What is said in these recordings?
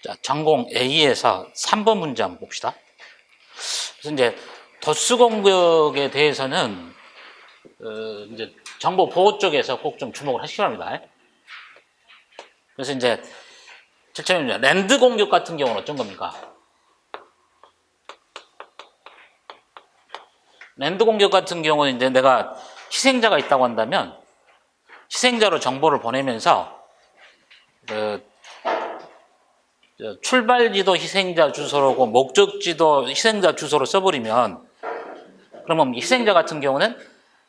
자, 전공 A에서 3번 문제 한번 봅시다. 그래서 이제 도스 공격에 대해서는 이제 정보 보호 쪽에서 꼭 좀 주목을 하시기 바랍니다. 그래서 이제 7점입니다. 랜드 공격 같은 경우는 어떤 겁니까? 랜드 공격 같은 경우는 이제 내가 희생자가 있다고 한다면 희생자로 정보를 보내면서 출발지도 희생자 주소로고 목적지도 희생자 주소로 써버리면 그러면 희생자 같은 경우는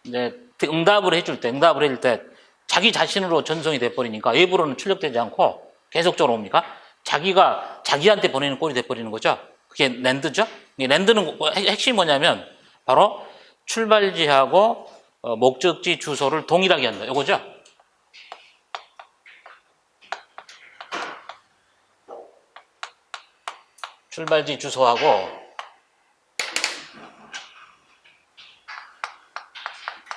이제 응답을 해줄 때 자기 자신으로 전송이 돼버리니까 외부로는 출력되지 않고 계속적으로 옵니까? 자기가 자기한테 보내는 꼴이 돼버리는 거죠. 그게 랜드죠. 이 랜드는 핵심이 뭐냐면 바로 출발지하고 목적지 주소를 동일하게 한다. 이거죠. 출발지 주소하고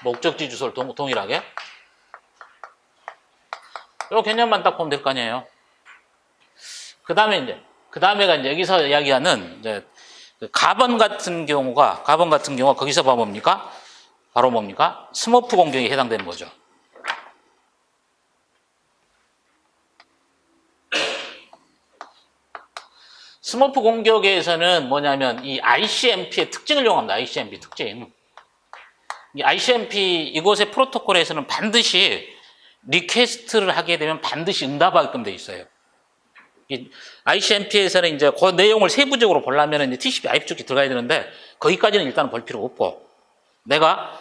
목적지 주소를 동일하게. 이 개념만 딱 보면 될 거 아니에요. 그 다음에가 이제 여기서 이야기하는 이제 가번 같은 경우가 거기서 봐 뭡니까? 바로 뭡니까? 스머프 공격에 해당되는 거죠. 스머프 공격에서는 뭐냐면 이 ICMP의 특징을 이용합니다. ICMP 특징. 이 ICMP 이곳의 프로토콜에서는 반드시 리퀘스트를 하게 되면 반드시 응답하게끔 돼 있어요. 이 ICMP에서는 이제 그 내용을 세부적으로 보려면 이제 TCP IP 쪽에 들어가야 되는데 거기까지는 일단 볼 필요 없고 내가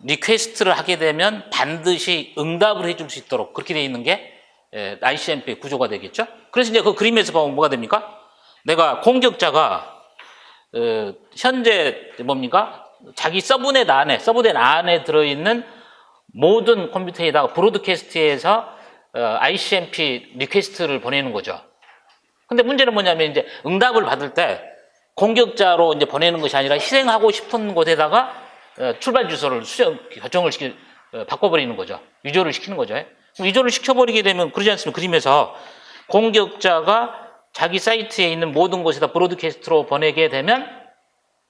리퀘스트를 하게 되면 반드시 응답을 해줄 수 있도록 그렇게 돼 있는 게 ICMP 구조가 되겠죠. 그래서 이제 그 그림에서 보면 뭐가 됩니까? 내가 공격자가 현재 뭡니까? 자기 서브넷 안에 들어있는 모든 컴퓨터에다가 브로드캐스트에서 ICMP 리퀘스트를 보내는 거죠. 근데 문제는 뭐냐면 이제 응답을 받을 때 공격자로 이제 보내는 것이 아니라 희생하고 싶은 곳에다가 출발 주소를 바꿔버리는 거죠. 위조를 시키는 거죠. 위조를 시켜버리게 되면 그러지 않습니까? 그림에서 공격자가 자기 사이트에 있는 모든 곳에다 브로드캐스트로 보내게 되면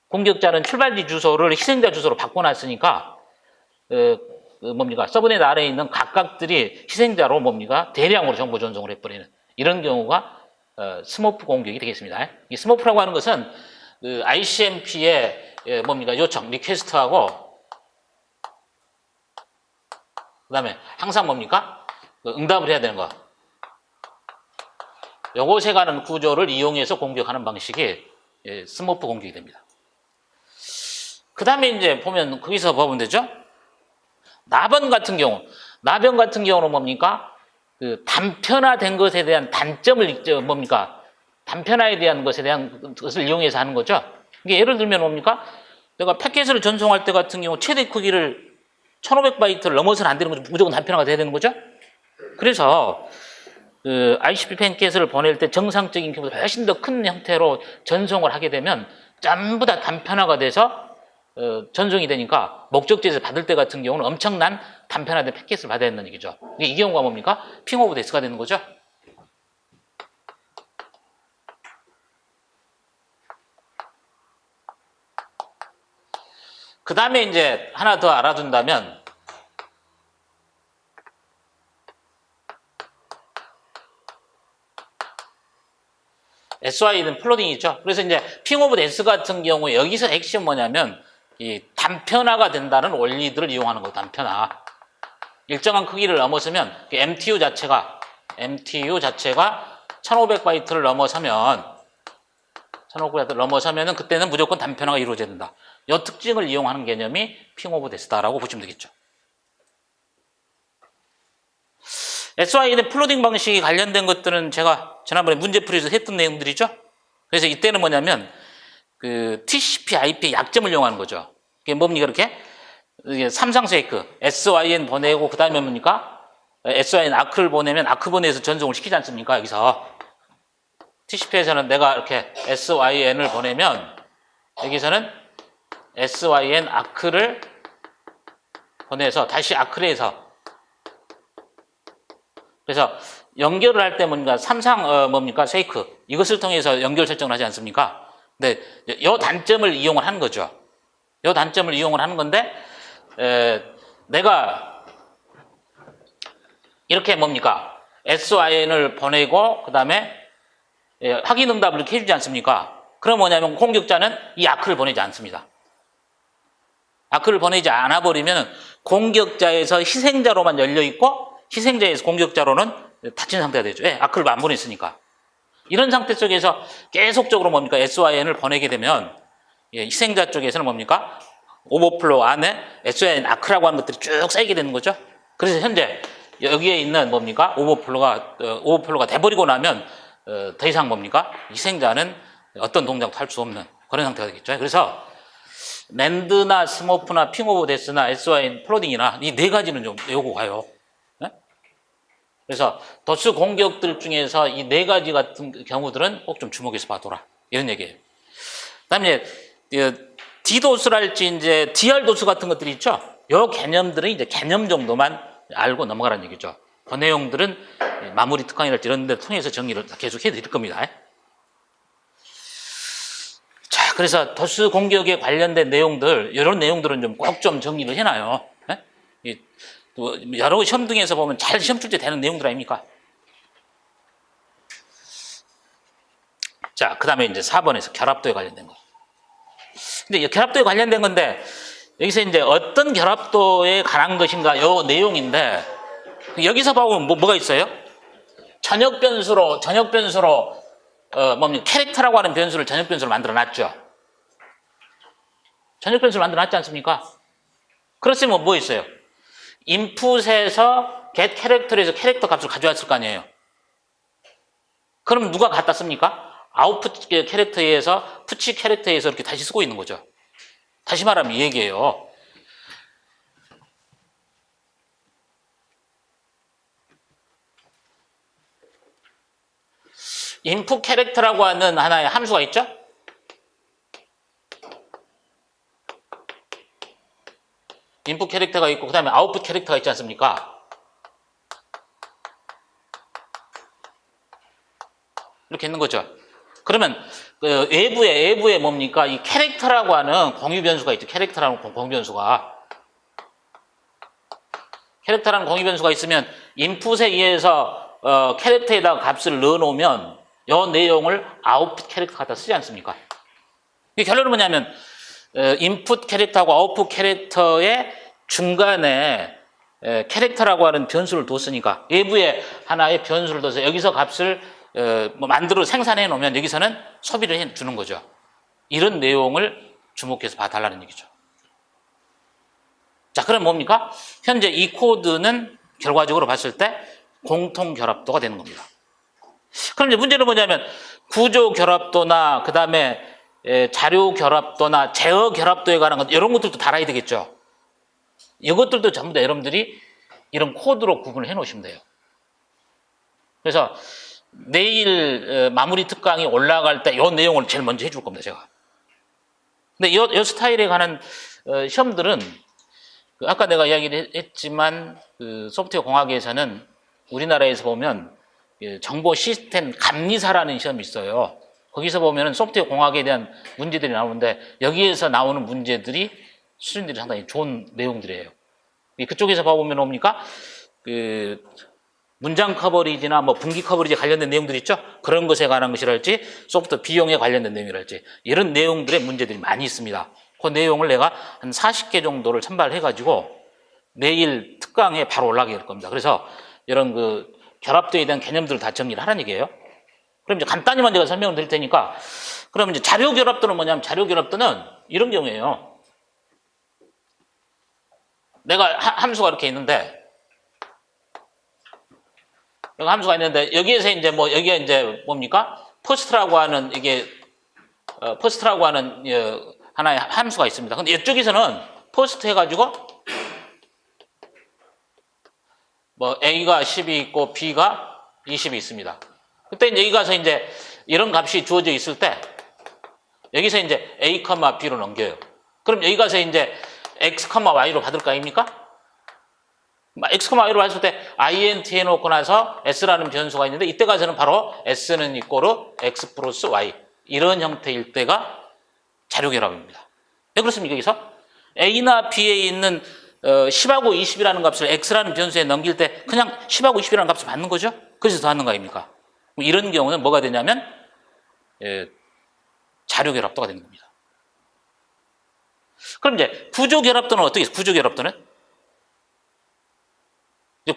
공격자는 출발지 주소를 희생자 주소로 바꿔놨으니까 서브넷 아래에 있는 각각들이 희생자로 대량으로 정보 전송을 해버리는 이런 경우가 스머프 공격이 되겠습니다. 이 스머프라고 하는 것은 ICMP의 요청, 리퀘스트하고 그다음에 항상 응답을 해야 되는 거. 요것에 관한 구조를 이용해서 공격하는 방식이 스머프 공격이 됩니다. 그 다음에 이제 보면 거기서 보면 되죠. 나변 같은 경우는 단편화된 것에 대한 단점을 단편화에 대한 것을 이용해서 하는 거죠. 이게 예를 들면 내가 패킷을 전송할 때 같은 경우 최대 크기를 1500바이트를 넘어서는 안 되는 거죠. 무조건 단편화가 돼야 되는 거죠. 그래서 ICP 패킷을 보낼 때 정상적인 것보다 훨씬 더 큰 형태로 전송을 하게 되면 전부 다 단편화가 돼서 전송이 되니까 목적지에서 받을 때 같은 경우는 엄청난 단편화된 패킷을 받아야 된다는 얘기죠. 이 경우가 핑 오브 데스가 되는 거죠. 그 다음에 이제 하나 더 알아둔다면 SY는 플로딩이죠. 그래서 이제 핑 오브 데스 같은 경우에 여기서 핵심 뭐냐면 이 단편화가 된다는 원리들을 이용하는 거예요. 단편화. 일정한 크기를 넘어서면 MTU 자체가 1500바이트를 넘어서면은 그때는 무조건 단편화가 이루어져야 된다. 이 특징을 이용하는 개념이 핑 오브 데스다라고 보시면 되겠죠. SY는 플로딩 방식이 관련된 것들은 제가 지난번에 문제풀이에서 했던 내용들이죠. 그래서 이때는 뭐냐면 TCP IP의 약점을 이용하는 거죠. 이게 이게 삼상세이크 SYN 보내고 그 다음에 SYN 아크를 보내면 아크 보내서 전송을 시키지 않습니까? 여기서 TCP에서는 내가 이렇게 SYN을 보내면 여기서는 SYN 아크를 보내서 다시 아크를 해서 그래서 연결을 할 때 뭡니까? 뭡니까? 세이크. 이것을 통해서 연결 설정을 하지 않습니까? 근데 이 단점을 이용을 하는 거죠. 이 단점을 이용을 하는 건데, 내가 이렇게 뭡니까? SYN을 보내고, 그 다음에 확인 응답을 이렇게 해주지 않습니까? 그럼 뭐냐면 공격자는 이 아크를 보내지 않습니다. 아크를 보내지 않아 버리면 공격자에서 희생자로만 열려 있고 희생자에서 공격자로는 닫힌 상태가 되죠. 아크를 안 보냈으니까. 이런 상태 속에서 계속적으로 뭡니까? SYN을 보내게 되면 희생자 쪽에서는 뭡니까? 오버플로우 안에 SYN 아크라고 하는 것들이 쭉 쌓이게 되는 거죠. 그래서 현재 여기에 있는 뭡니까? 오버플로우가 돼버리고 나면 더 이상 뭡니까? 희생자는 어떤 동작도 할 수 없는 그런 상태가 되겠죠. 그래서 랜드나 스모프나 핑오버데스나 SYN 플로딩이나 이 네 가지는 좀 외우고 가요. 네? 그래서 도스 공격들 중에서 이 네 가지 같은 경우들은 꼭 좀 주목해서 봐둬라. 이런 얘기예요. 그 다음에 이제 디도스랄지 이제 DR도스 같은 것들이 있죠. 요 개념들은 이제 개념 정도만 알고 넘어가라는 얘기죠. 그 내용들은 마무리 특강이랄지 이런 데 통해서 정리를 계속 해드릴 겁니다. 자, 그래서 도스 공격에 관련된 내용들, 이런 내용들은 좀 꼭 좀 정리를 해놔요. 여러 시험 등에서 보면 잘 시험 출 때 되는 내용들 아닙니까? 자, 그 다음에 이제 4번에서 결합도에 관련된 거. 근데 이 결합도에 관련된 건데, 여기서 이제 어떤 결합도에 관한 것인가, 요 내용인데, 여기서 보면 뭐가 있어요? 전역 변수로, 뭡니까? 캐릭터라고 하는 변수를 전역 변수로 만들어 놨죠. 전역 변수를 만들어 놨지 않습니까? 그렇으면 뭐 있어요? 인풋에서 get 캐릭터에서 캐릭터 값을 가져왔을 거 아니에요. 그럼 누가 갖다 씁니까? 아웃풋 캐릭터에서 푸치 캐릭터에서 이렇게 다시 쓰고 있는 거죠. 다시 말하면 이 얘기예요. 인풋 캐릭터라고 하는 하나의 함수가 있죠? 인풋 캐릭터가 있고 그 다음에 아웃풋 캐릭터가 있지 않습니까? 이렇게 있는 거죠. 그러면 그 외부에 뭡니까? 이 캐릭터라고 하는 공유 변수가 있죠. 캐릭터라는 공유 변수가. 캐릭터라는 공유 변수가 있으면 인풋에 의해서 캐릭터에다가 값을 넣어놓으면 이 내용을 아웃풋 캐릭터 갖다 쓰지 않습니까? 이 결론은 뭐냐면 인풋 캐릭터하고 아웃풋 캐릭터의 중간에 캐릭터라고 하는 변수를 뒀으니까 외부에 하나의 변수를 둬서 여기서 값을 만들어 생산해 놓으면 여기서는 소비를 해 주는 거죠. 이런 내용을 주목해서 봐달라는 얘기죠. 자, 그럼 뭡니까? 현재 이 코드는 결과적으로 봤을 때 공통 결합도가 되는 겁니다. 그럼 이제 문제는 뭐냐면 구조 결합도나 그 다음에 자료 결합도나 제어 결합도에 관한 것 이런 것들도 다 알아야 되겠죠. 이것들도 전부 다 여러분들이 이런 코드로 구분을 해 놓으시면 돼요. 그래서 내일 마무리 특강이 올라갈 때 이 내용을 제일 먼저 해줄 겁니다, 제가. 근데 이 스타일에 관한 시험들은 아까 내가 이야기를 했지만 그 소프트웨어 공학에서는 우리나라에서 보면 정보 시스템 감리사라는 시험이 있어요. 거기서 보면 소프트웨어 공학에 대한 문제들이 나오는데 여기에서 나오는 문제들이 수준들이 상당히 좋은 내용들이에요. 그쪽에서 봐보면 뭡니까? 그 문장 커버리지나 뭐 분기 커버리지 관련된 내용들 있죠? 그런 것에 관한 것이랄지 소프트웨어 비용에 관련된 내용이랄지 이런 내용들의 문제들이 많이 있습니다. 그 내용을 내가 한 40개 정도를 첨발해가지고 내일 특강에 바로 올라가게 될 겁니다. 그래서 이런 그 결합도에 대한 개념들을 다 정리를 하라는 얘기예요. 그럼 이제 간단히만 제가 설명을 드릴 테니까 그럼 이제 자료 결합도는 뭐냐면 자료 결합도는 이런 경우에요. 내가 함수가 이렇게 있는데 여기 함수가 있는데 여기에서 이제 뭐 여기가 이제 뭡니까? 퍼스트라고 하는 이게 퍼스트라고 하는 하나의 함수가 있습니다. 근데 이쪽에서는 퍼스트 해가지고 뭐 A가 10이 있고 B가 20이 있습니다. 그때 이제 여기 가서 이제 이런 값이 주어져 있을 때 여기서 이제 A, B로 넘겨요. 그럼 여기 가서 이제 X, Y로 받을 거 아닙니까? x, y로 했을 때 int 해놓고 나서 s라는 변수가 있는데 이때 가서는 바로 s는 이꼬르 x 플러스 y 이런 형태일 때가 자료결합입니다. 왜 그렇습니까? 여기서 a나 b에 있는 10하고 20이라는 값을 x라는 변수에 넘길 때 그냥 10하고 20이라는 값을 받는 거죠. 그래서 더하는 거 아닙니까? 이런 경우는 뭐가 되냐면 자료결합도가 되는 겁니다. 그럼 이제 구조결합도는 어떻게 있어요? 구조결합도는?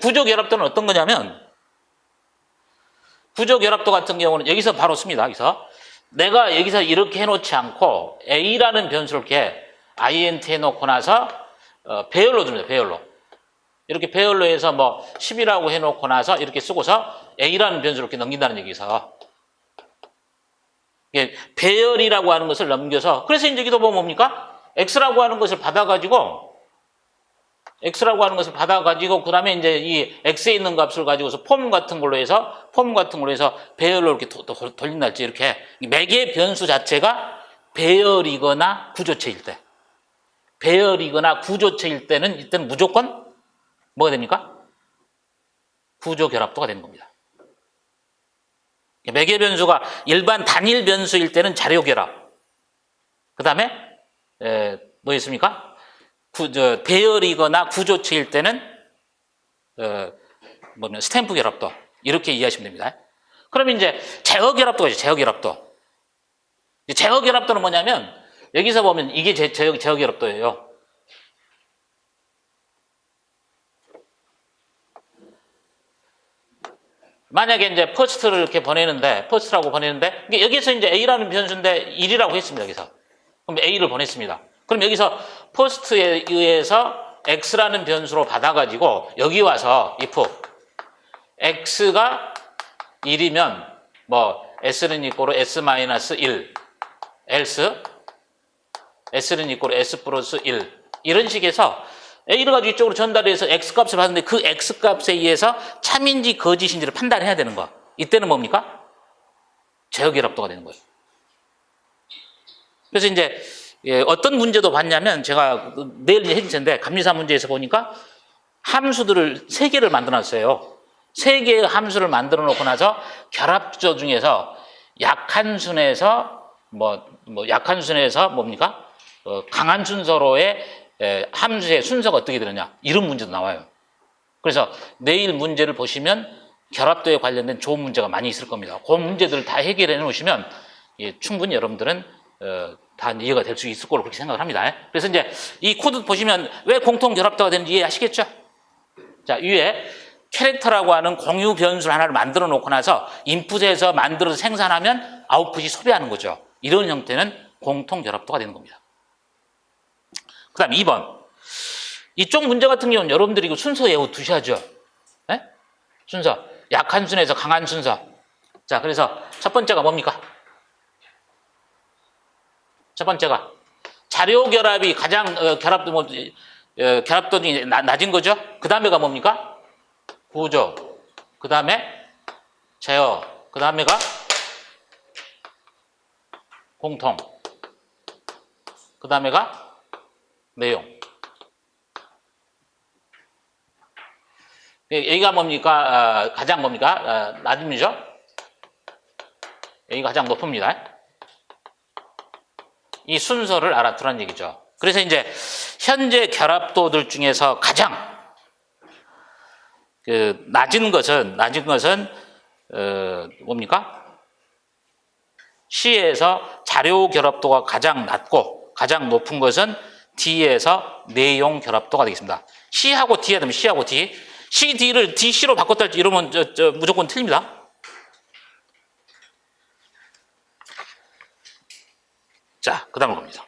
구조결합도는 어떤 거냐면 구조결합도 같은 경우는 여기서 바로 씁니다. 여기서 내가 여기서 이렇게 해놓지 않고 a라는 변수를 이렇게 int 해놓고 나서 배열로 줍니다. 배열로. 이렇게 배열로 해서 뭐 10이라고 해놓고 나서 이렇게 쓰고서 a라는 변수를 이렇게 넘긴다는 얘기에서 배열이라고 하는 것을 넘겨서 그래서 이제 여기도 보면 뭡니까? x라고 하는 것을 받아가지고 그 다음에 이제 이 x에 있는 값을 가지고서 폼 같은 걸로 해서 배열로 이렇게 돌린다 할지 이렇게 매개 변수 자체가 배열이거나 구조체일 때는 이때는 무조건 뭐가 됩니까? 구조결합도가 되는 겁니다. 매개 변수가 일반 단일 변수일 때는 자료결합. 그 다음에 뭐였습니까? 배열이거나 구조체일 때는 스탬프 결합도 이렇게 이해하시면 됩니다. 그럼 이제 제어 결합도가 있죠. 제어 결합도. 제어 결합도는 뭐냐면 여기서 보면 이게 제어 결합도예요. 만약에 이제 퍼스트를 이렇게 퍼스트라고 보내는데 여기서 이제 a라는 변수인데 1이라고 했습니다. 여기서 그럼 a를 보냈습니다. 그럼 여기서 퍼스트에 의해서 x라는 변수로 받아가지고 여기 와서 if x가 1이면 뭐 s는 이꼬르 s-1 else s는 이꼬르 s 플러스 1 이런 식에서 a를 가지고 이쪽으로 전달해서 x값을 받는데 그 x값에 의해서 참인지 거짓인지를 판단해야 되는 거. 이때는 뭡니까? 제어결합도가 되는 거예요. 그래서 이제 어떤 문제도 봤냐면 제가 내일 해줄 텐데 감리사 문제에서 보니까 함수들을 3개를 만들어놨어요. 3개의 함수를 만들어 놓고 나서 결합조 중에서 약한 순에서 약한 순에서 뭡니까? 강한 순서로의 함수의 순서가 어떻게 되느냐 이런 문제도 나와요. 그래서 내일 문제를 보시면 결합도에 관련된 좋은 문제가 많이 있을 겁니다. 그 문제들을 다 해결해 놓으시면 충분히 여러분들은 다 이해가 될 수 있을 거로 그렇게 생각을 합니다. 그래서 이제 이 코드 보시면 왜 공통 결합도가 되는지 이해하시겠죠? 자, 위에 캐릭터라고 하는 공유 변수를 하나를 만들어 놓고 나서 인풋에서 만들어서 생산하면 아웃풋이 소비하는 거죠. 이런 형태는 공통 결합도가 되는 겁니다. 그 다음 2번. 이쪽 문제 같은 경우는 여러분들이 이거 순서 외워 두셔야죠. 네? 순서. 약한 순에서 강한 순서. 자, 그래서 첫 번째가 뭡니까? 첫 번째가 자료 결합이 가장 결합도 중에 낮은 거죠. 그 다음에가 뭡니까? 구조. 그 다음에 제어. 그 다음에가 공통. 그 다음에가 내용. 여기가 뭡니까? 가장 뭡니까? 낮음이죠. 여기가 가장 높습니다. 이 순서를 알아두라는 얘기죠. 그래서 이제 현재 결합도들 중에서 가장 낮은 것은 뭡니까? C에서 자료 결합도가 가장 낮고 가장 높은 것은 D에서 내용 결합도가 되겠습니다. C하고 D가 되면 C하고 D, C, D를 D, C로 바꿨다 할지 이러면 무조건 틀립니다. 자, 그 다음으로 갑니다.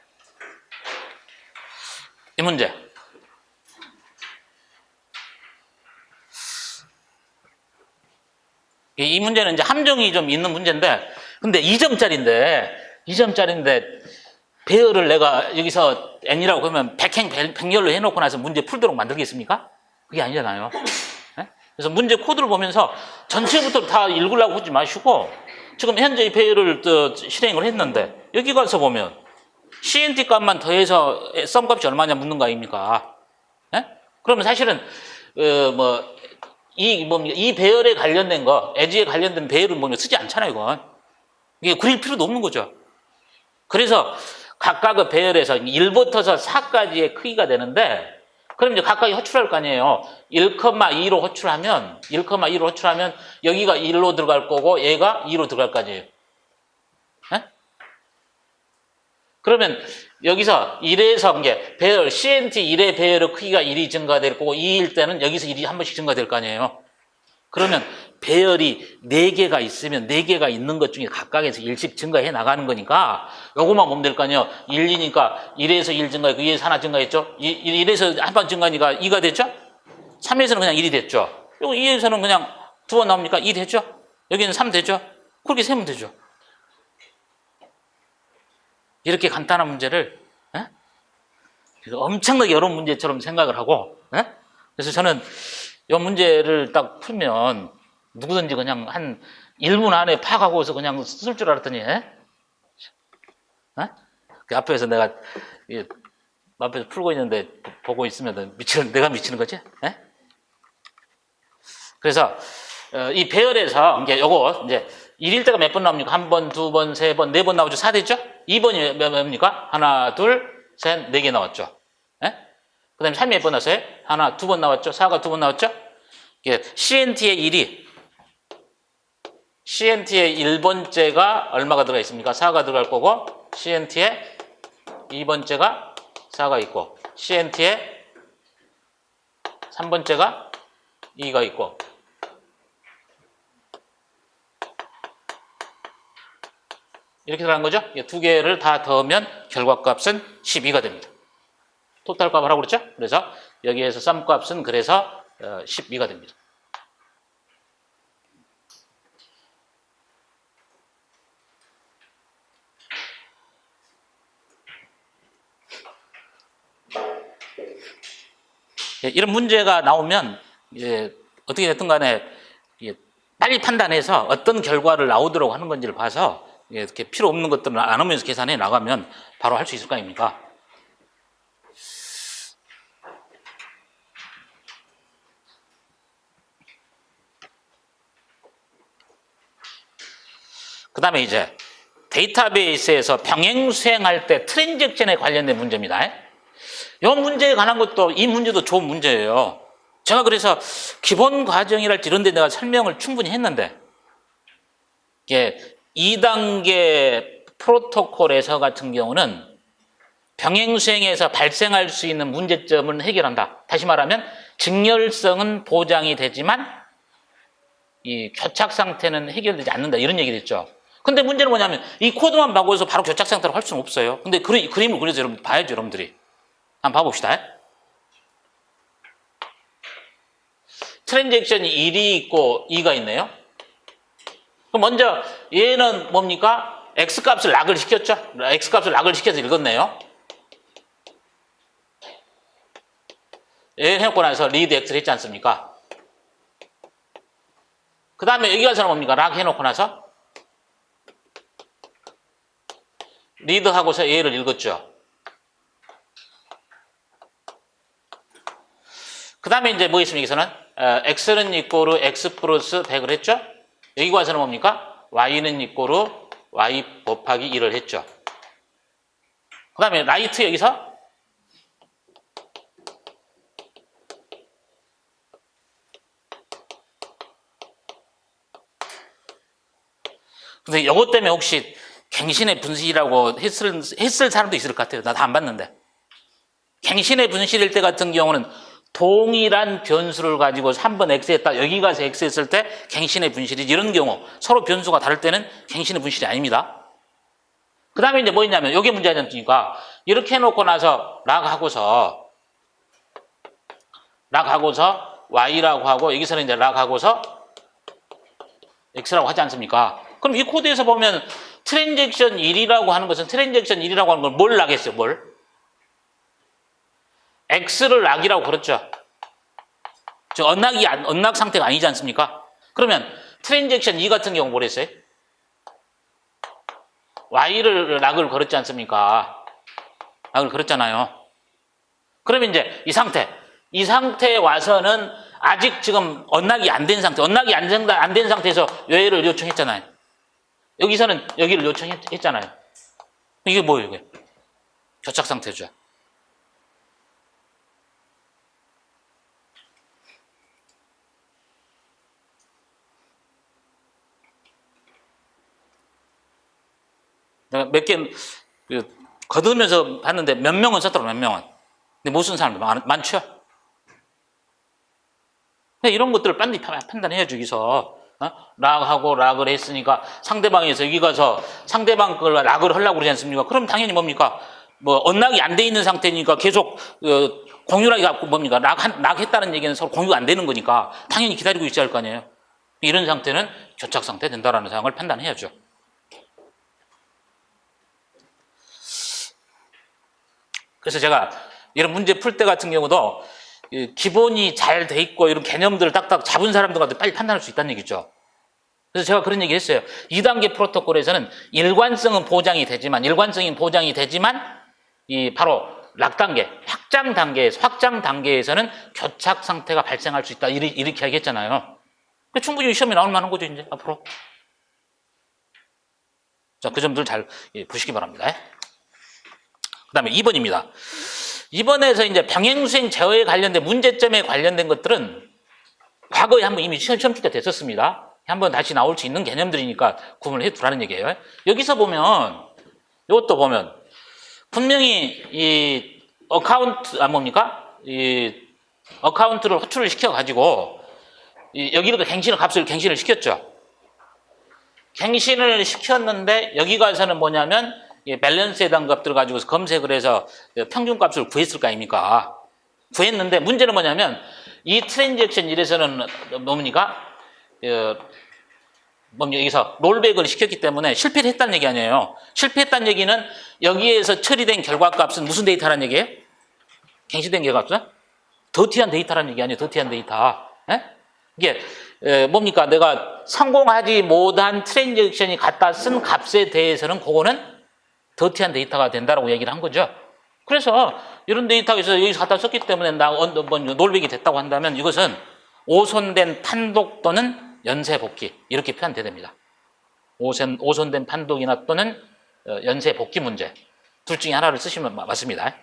이 문제. 이 문제는 이제 함정이 좀 있는 문제인데, 근데 2점짜리인데, 배열을 내가 여기서 n이라고 하면 백열로 해놓고 나서 문제 풀도록 만들겠습니까? 그게 아니잖아요. 네? 그래서 문제 코드를 보면서 전체부터 다 읽으려고 하지 마시고, 지금 현재 이 배열을 실행을 했는데, 여기 가서 보면, CNT 값만 더해서 썸 값이 얼마냐 묻는 거 아닙니까? 네? 그러면 사실은 이 배열에 관련된 거, as에 관련된 배열은 뭐 쓰지 않잖아요, 이건. 이게 그릴 필요도 없는 거죠. 그래서 각각의 배열에서 1부터서 4까지의 크기가 되는데, 그럼 이제 각각이 호출할 거 아니에요. 1,2로 호출하면, 여기가 1로 들어갈 거고, 얘가 2로 들어갈 거 아니에요. 네? 그러면 여기서 1에서 이제 배열, CNT 1의 배열의 크기가 1이 증가될 거고, 2일 때는 여기서 1이 한 번씩 증가될 거 아니에요. 그러면 배열이 4개가 있으면 4개가 있는 것 중에 각각에서 1씩 증가해 나가는 거니까 요거만 보면 될 거 아니에요. 1, 2니까 1에서 1 증가했고 2에서 하나 증가했죠. 1에서 한 번 증가하니까 2가 됐죠. 3에서는 그냥 1이 됐죠. 요거 2에서는 그냥 2번 나옵니까? 2 됐죠. 여기는 3 되죠. 그렇게 세면 되죠. 이렇게 간단한 문제를 엄청나게 어려운 문제처럼 생각을 하고 그래서 저는 이 문제를 딱 풀면 누구든지 그냥 한 1분 안에 파악하고서 그냥 쓸 줄 알았더니 그 앞에서 내가 앞에서 풀고 있는데 보고 있으면 내가 미치는 거지? 그래서 이 배열에서 이제 요거 이제 1일 때가 몇 번 나옵니까? 1번, 2번, 3번, 4번 나오죠? 4 됐죠? 2번이 몇입니까? 하나, 둘, 셋, 4개 나왔죠? 그 다음에 3이 몇 번 나왔어요? 하나, 2번 나왔죠? 4가 2번 나왔죠? CNT의 1이 CNT의 1번째가 얼마가 들어가 있습니까? 4가 들어갈 거고 CNT의 2번째가 4가 있고 CNT의 3번째가 2가 있고 이렇게 들어간 거죠? 두 개를 다 더하면 결과값은 12가 됩니다. 토탈 값을 하고 그랬죠? 그래서 여기에서 썸값은 그래서 12가 됩니다. 이런 문제가 나오면 어떻게 됐든 간에 빨리 판단해서 어떤 결과를 나오도록 하는 건지를 봐서 이렇게 필요 없는 것들을 안 하면서 계산해 나가면 바로 할 수 있을 거 아닙니까? 그 다음에 이제 데이터베이스에서 병행 수행할 때 트랜잭션에 관련된 문제입니다. 이 문제에 관한 것도 이 문제도 좋은 문제예요. 제가 그래서 기본 과정이랄지 이런 데 내가 설명을 충분히 했는데 이게 2단계 프로토콜에서 같은 경우는 병행 수행에서 발생할 수 있는 문제점을 해결한다. 다시 말하면 직렬성은 보장이 되지만 이 교착 상태는 해결되지 않는다. 이런 얘기를 했죠. 근데 문제는 뭐냐면 이 코드만 바꿔서 바로 교착 상태로 할 수는 없어요. 근데 그림을 그려서 여러분 봐야죠, 여러분들이. 한번 봐봅시다. 트랜잭션이 1이 있고 2가 있네요. 그럼 먼저 얘는 뭡니까? X값을 락을 시켰죠? X값을 락을 시켜서 읽었네요. 얘 해놓고 나서 리드 X를 했지 않습니까? 그 다음에 여기 가서는 뭡니까? 락 해놓고 나서 리드하고서 얘를 읽었죠. 그 다음에 이제 뭐 있습니까? 여기서는 X는 이꼬르 X 플러스 100을 했죠. 여기 와서는 뭡니까? Y는 이꼬르 Y 곱하기 1을 했죠. 그 다음에 라이트 여기서 근데 이것 때문에 혹시 갱신의 분실이라고 했을 사람도 있을 것 같아요. 나 다 안 봤는데. 갱신의 분실일 때 같은 경우는 동일한 변수를 가지고 3번 X 했다. 여기 가서 X 했을 때 갱신의 분실이 이런 경우 서로 변수가 다를 때는 갱신의 분실이 아닙니다. 그 다음에 이제 뭐 있냐면 이게 문제지 않습니까? 이렇게 해놓고 나서 락하고서 Y라고 하고 여기서는 이제 락하고서 X라고 하지 않습니까? 그럼 이 코드에서 보면 트랜잭션 1이라고 하는 것은 트랜잭션 1이라고 하는 걸 뭘 락했어요? 뭘? X를 락이라고 그랬죠. 저 언락 상태가 아니지 않습니까? 그러면 트랜잭션 2 같은 경우 뭘 했어요? Y를 락을 걸었지 않습니까? 락을 걸었잖아요. 그러면 이제 이 상태에 와서는 아직 지금 언락이 안 된 상태, 언락이 안 된 상태에서 외회를 요청했잖아요. 여기서는 여기를 요청했잖아요. 이게 뭐예요, 이게? 교착 상태죠. 내가 몇 개 거두면서 봤는데 몇 명은 썼더라고, 몇 명은. 근데 못 쓴 사람도 많죠? 이런 것들을 빨리 판단해야죠, 여기서. 락하고 락을 했으니까 상대방에서 여기 가서 상대방 걸 락을 하려고 그러지 않습니까? 그럼 당연히 뭡니까? 뭐, 언락이 안 돼 있는 상태니까 계속, 공유락이 갖고 뭡니까? 락했다는 얘기는 서로 공유가 안 되는 거니까 당연히 기다리고 있어야 할 거 아니에요? 이런 상태는 교착 상태 된다라는 상황을 판단해야죠. 그래서 제가 이런 문제 풀 때 같은 경우도 기본이 잘 돼 있고 이런 개념들을 딱딱 잡은 사람들한테 빨리 판단할 수 있다는 얘기죠. 그래서 제가 그런 얘기 했어요. 2단계 프로토콜에서는 일관성이 보장이 되지만 이 바로 락 단계, 확장 단계에서는 교착 상태가 발생할 수 있다. 이렇게 얘기했잖아요. 충분히 시험에 나올 만한 거죠, 이제 앞으로. 자, 그 점들 잘 보시기 바랍니다. 그 다음에 2번입니다. 2번에서 이제 병행수행 제어에 관련된 문제점에 관련된 것들은 과거에 한번 이미 시험 출제 됐었습니다. 한번 다시 나올 수 있는 개념들이니까 구분을 해 두라는 얘기예요. 여기서 보면, 이것도 보면, 분명히 이 어카운트를 호출을 시켜가지고, 여기로도 갱신을 시켰죠. 갱신을 시켰는데, 여기 가서는 뭐냐면, 밸런스에 대한 값들을 가지고서 검색을 해서 평균값을 구했을 거 아닙니까? 구했는데 문제는 뭐냐면 이 트랜잭션 1에서는 뭡니까? 여기서 롤백을 시켰기 때문에 실패를 했다는 얘기 아니에요. 실패했다는 얘기는 여기에서 처리된 결과값은 무슨 데이터라는 얘기예요? 갱신된 결과값은? 더티한 데이터라는 얘기 아니에요. 더티한 데이터. 이게 뭡니까? 내가 성공하지 못한 트랜잭션이 갖다 쓴 값에 대해서는 그거는 더티한 데이터가 된다라고 얘기를 한 거죠. 그래서 이런 데이터에서 여기서 갖다 썼기 때문에 롤백이 됐다고 한다면 이것은 오손된 판독 또는 연쇄 복귀 이렇게 표현돼야 됩니다. 오손된 판독이나 또는 연쇄 복귀 문제 둘 중에 하나를 쓰시면 맞습니다.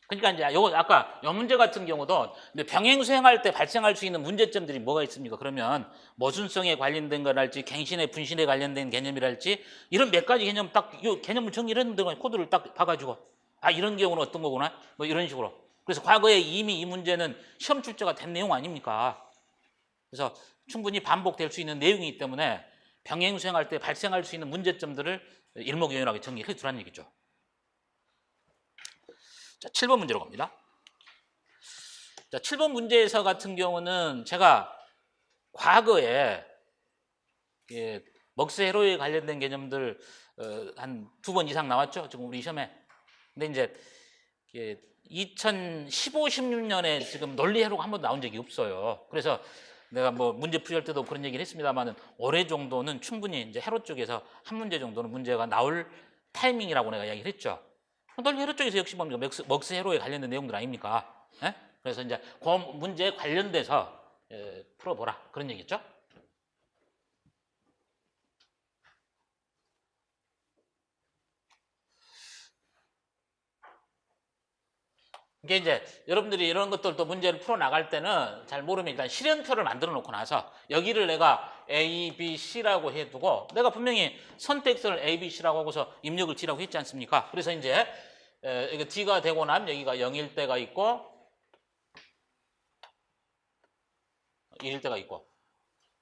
그러니까 이제 요거 아까 요 문제 같은 경우도 병행 수행할 때 발생할 수 있는 문제점들이 뭐가 있습니까? 그러면 모순성에 관련된 거랄지 갱신의 분신에 관련된 개념이랄지 이런 몇 가지 개념 딱 요 개념을 정리하는 동안 코드를 딱 봐가지고 이런 경우는 어떤 거구나 뭐 이런 식으로. 그래서 과거에 이미 이 문제는 시험 출제가 된 내용 아닙니까? 그래서 충분히 반복될 수 있는 내용이기 때문에 병행 수행할 때 발생할 수 있는 문제점들을 일목요연하게 정리해 두라는 얘기죠. 자, 7번 문제로 갑니다. 자, 7번 문제에서 같은 경우는 제가 과거에 먹스 회로에 관련된 개념들 한 2번 이상 나왔죠. 지금 우리 시험에. 근데 이제 2015, 16년에 지금 논리 회로가 한 번도 나온 적이 없어요. 그래서 내가 뭐 문제 풀이할 때도 그런 얘기를 했습니다만은 올해 정도는 충분히 이제 회로 쪽에서 한 문제 정도는 문제가 나올 타이밍이라고 내가 이야기를 했죠. 논리 회로 쪽에서 역시 뭡니까? 먹스 회로에 관련된 내용들 아닙니까? 그래서 이제 그 문제에 관련돼서 풀어보라 그런 얘기죠. 이게 이제 여러분들이 이런 것들도 문제를 풀어 나갈 때는 잘 모르면 일단 실현표를 만들어 놓고 나서 여기를 내가 A, B, C라고 해두고 내가 분명히 선택선을 A, B, C라고 하고서 입력을 D라고 했지 않습니까? 그래서 이제 이게 D가 되고 나면 여기가 0일 때가 있고 1일 때가 있고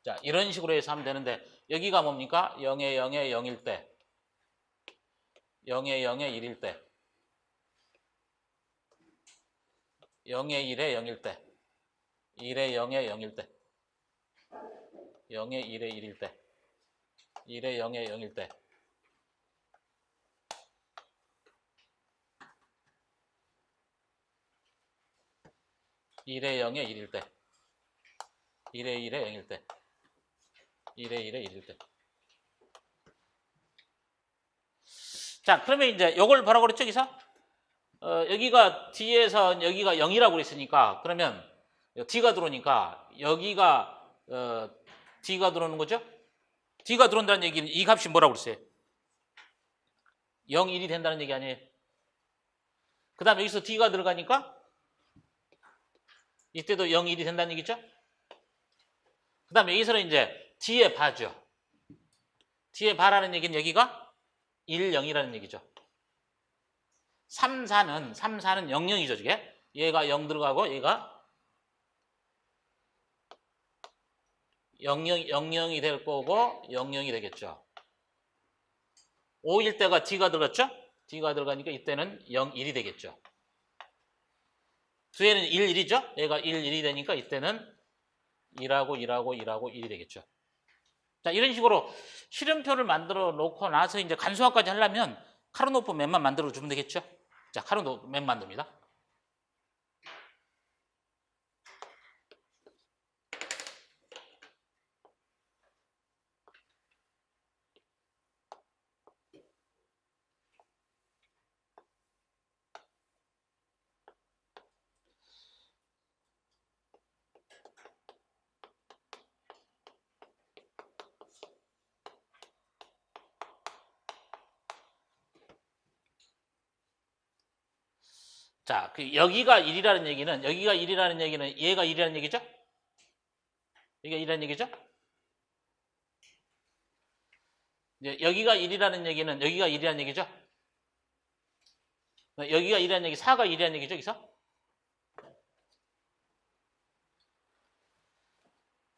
자 이런 식으로 해서 하면 되는데 여기가 뭡니까? 0에 0에 0일 때 0에 0에 1일 때 0에 1에 0일 때 1에 0에 0일 때 0에 1에 1일 때 1에 0에 0일 때 1에 0에 1일 때 1에 1에 0일 때 1에 1일 때. 자, 그러면 이제 요걸 뭐라고 그랬죠, 여기서? 여기가 D에서 여기가 0이라고 그랬으니까, 그러면 D가 들어오니까 여기가 D가 들어오는 거죠? D가 들어온다는 얘기는 이 값이 뭐라고 그랬어요? 0, 1이 된다는 얘기 아니에요? 그 다음에 여기서 D가 들어가니까 이때도 0, 1이 된다는 얘기죠? 그 다음에 여기서는 이제 D의 바죠. D의 바라는 얘기는 여기가 1, 0이라는 얘기죠. 3, 4는 0, 0이죠, 저게. 얘가 0 들어가고 얘가 0, 0, 0이 될 거고 0, 0이 되겠죠. 5일 때가 D가 들어갔죠? D가 들어가니까 이때는 0, 1이 되겠죠. 뒤에는 1, 1이죠? 얘가 1, 1이 되니까 이때는 1하고 1하고 1하고 1이 되겠죠. 자, 이런 식으로 실음표를 만들어 놓고 나서 이제 간소화까지 하려면 카르노프 맵만 만들어 주면 되겠죠? 자, 카르노프 맵 만듭니다. 자, 여기가 1이라는 얘기는 얘가 1이라는 얘기죠? 여기가 1이라는 얘기죠? 이제 여기가 1이라는 얘기는 여기가 1이라는 얘기죠? 여기가 1이라는 얘기, 4가 1이라는 얘기죠, 여기서?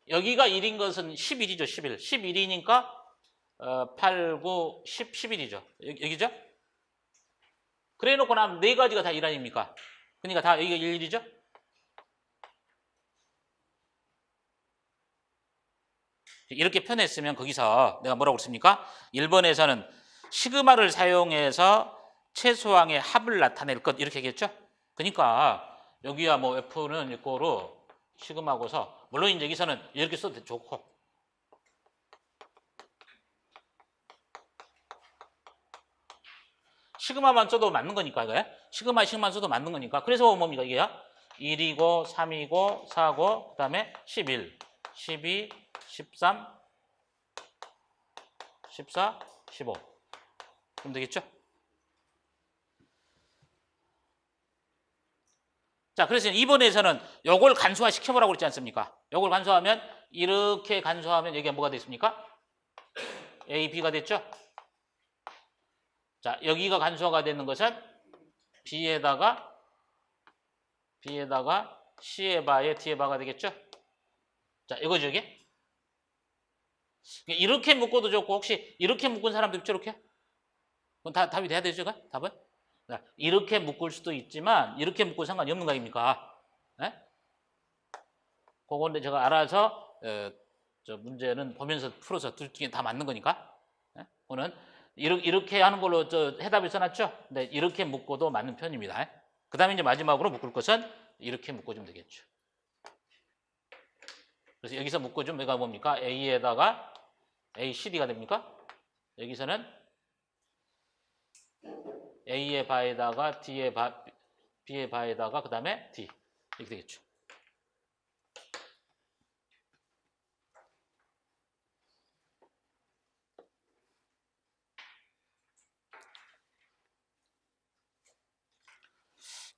여기가 1인 것은 11이죠, 11. 11이니까 8, 9, 10, 11이죠. 여기죠? 그래 놓고 나면 네 가지가 다 1 아닙니까? 그러니까 다 여기가 1이죠? 이렇게 표현했으면 거기서 내가 뭐라고 그랬습니까? 1번에서는 시그마를 사용해서 최소항의 합을 나타낼 것 이렇게 얘기했죠? 그러니까 여기야 뭐 F는 이꼬로 시그마고서 물론 이제 여기서는 이렇게 써도 좋고 시그마만 써도 맞는 거니까 이거야. 시그마만 써도 맞는 거니까. 그래서 뭡니까 이게야? 1이고 3이고 4고 그다음에 11, 12, 13, 14, 15. 그럼 되겠죠? 자, 그래서 2번에서는 요걸 간소화 시켜보라고 그랬지 않습니까? 요걸 간소화하면 이렇게 간소화하면 여기가 뭐가 됐습니까? A, B가 됐죠? 자, 여기가 간소화가 되는 것은 B에다가 C의 바에 D의 바가 되겠죠? 자, 이거죠, 이게? 이렇게 묶어도 좋고, 혹시 이렇게 묶은 사람도 있죠, 이렇게? 그건 답이 돼야 되죠, 답은? 자, 이렇게 묶을 수도 있지만, 이렇게 묶고 상관이 없는 거 아닙니까? 네? 그건데 제가 알아서, 저 문제는 보면서 풀어서 둘 중에 다 맞는 거니까. 네? 그거는 이렇게 하는 걸로 저 해답을 써놨죠? 근데 이렇게 묶어도 맞는 편입니다. 그 다음에 이제 마지막으로 묶을 것은 이렇게 묶어주면 되겠죠. 그래서 여기서 묶어주면 얘가 뭡니까? A에다가 ACD가 됩니까? 여기서는 A의 바에다가 B의 바에다가 그 다음에 D 이렇게 되겠죠.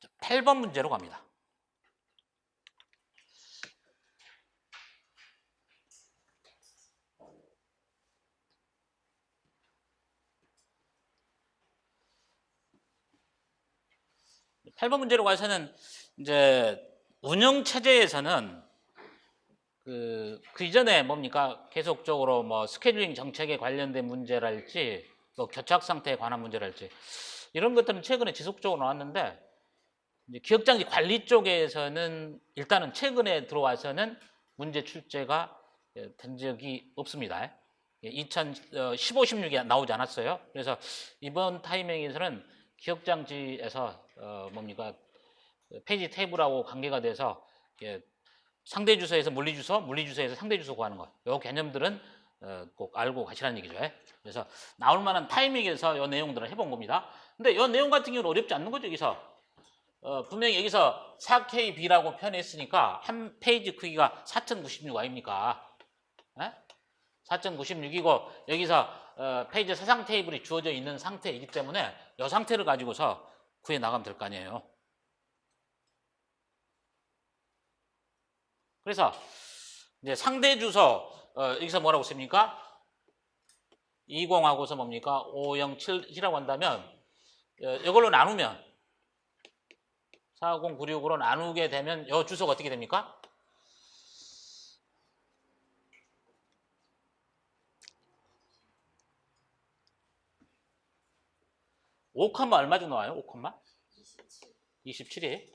자, 8번 문제로 갑니다. (8번) 문제로 가서는 이제 운영 체제에서는 그 이전에 뭡니까 계속적으로 뭐 스케줄링 정책에 관련된 문제랄지 뭐 교착 상태에 관한 문제랄지 이런 것들은 최근에 지속적으로 나왔는데 이제 기억장치 관리 쪽에서는 일단은 최근에 들어와서는 문제 출제가 된 적이 없습니다. 2015, 16이 나오지 않았어요. 그래서 이번 타이밍에서는 기억장치에서 뭡니까 페이지 테이블하고 관계가 돼서 상대 주소에서 물리 주소, 물리 주소에서 상대 주소 구하는 것. 이 개념들은 꼭 알고 가시라는 얘기죠. 그래서 나올 만한 타이밍에서 이 내용들을 해본 겁니다. 근데 이 내용 같은 경우는 어렵지 않는 거죠. 여기서 분명히 여기서 4KB라고 표현했으니까 한 페이지 크기가 4096 아닙니까? 4096이고 여기서 페이지 사상 테이블이 주어져 있는 상태이기 때문에 이 상태를 가지고서 구해 나가면 될 거 아니에요. 그래서 이제 상대 주소 여기서 뭐라고 씁니까? 20하고서 뭡니까? 507이라고 한다면 이걸로 나누면 40966으로 나누게 되면 이 주소가 어떻게 됩니까? 5, 얼마 정도 나와요? 5, 27이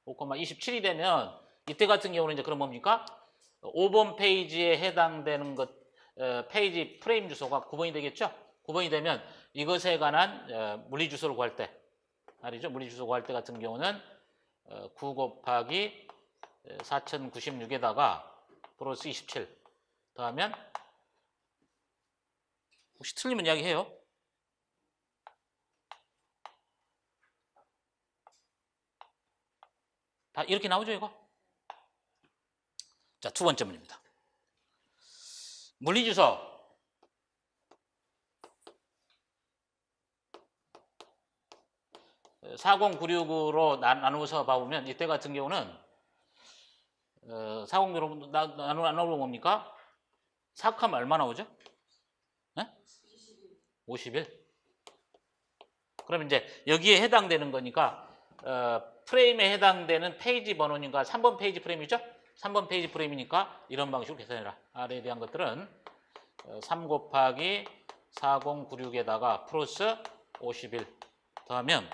5,27이 되면 이때 같은 경우는 이제 그럼 뭡니까? 5번 페이지에 해당되는 것 페이지 프레임 주소가 9번이 되겠죠? 9번이 되면 이것에 관한 물리 주소를 구할 때 말이죠. 물리 주소 구할 때 같은 경우는 9 곱하기 4096에다가 플러스 27 더하면 혹시 틀리면 이야기해요. 다 이렇게 나오죠, 이거? 자, 두 번째 문제입니다. 물리주소 4096으로 나누어서 봐보면 이때 같은 경우는 4096으로 나누면 뭡니까? 4하면 얼마 나오죠? 51. 그럼 이제 여기에 해당되는 거니까 프레임에 해당되는 페이지 번호니까 3번 페이지 프레임이죠? 3번 페이지 프레임이니까 이런 방식으로 계산해라. R에 대한 것들은 3 곱하기 4096에다가 플러스 51 더하면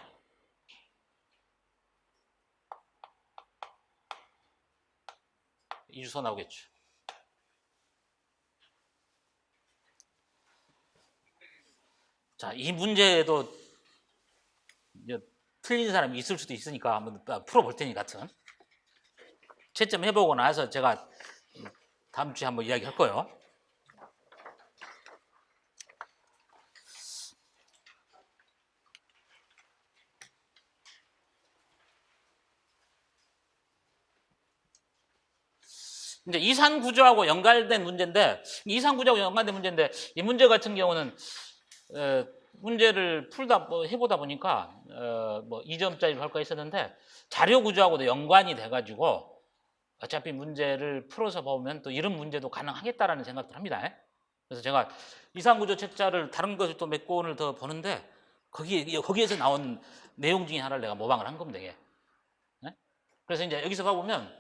이 주소 나오겠죠. 자, 이 문제도 틀린 사람이 있을 수도 있으니까 한번 풀어볼 테니 같은 채점 해보고 나서 제가 다음 주에 한번 이야기할 거예요. 이제 이산 구조하고 연관된 문제인데 이 문제 같은 경우는 문제를 해보다 보니까 뭐 2점짜리로 할까 했었는데 자료 구조하고도 연관이 돼가지고 어차피 문제를 풀어서 보면 또 이런 문제도 가능하겠다라는 생각도 합니다. 그래서 제가 이산구조 책자를 다른 것을 또 몇 권을 더 보는데 거기에서 나온 내용 중에 하나를 내가 모방을 한 겁니다. 이게. 그래서 이제 여기서 봐보면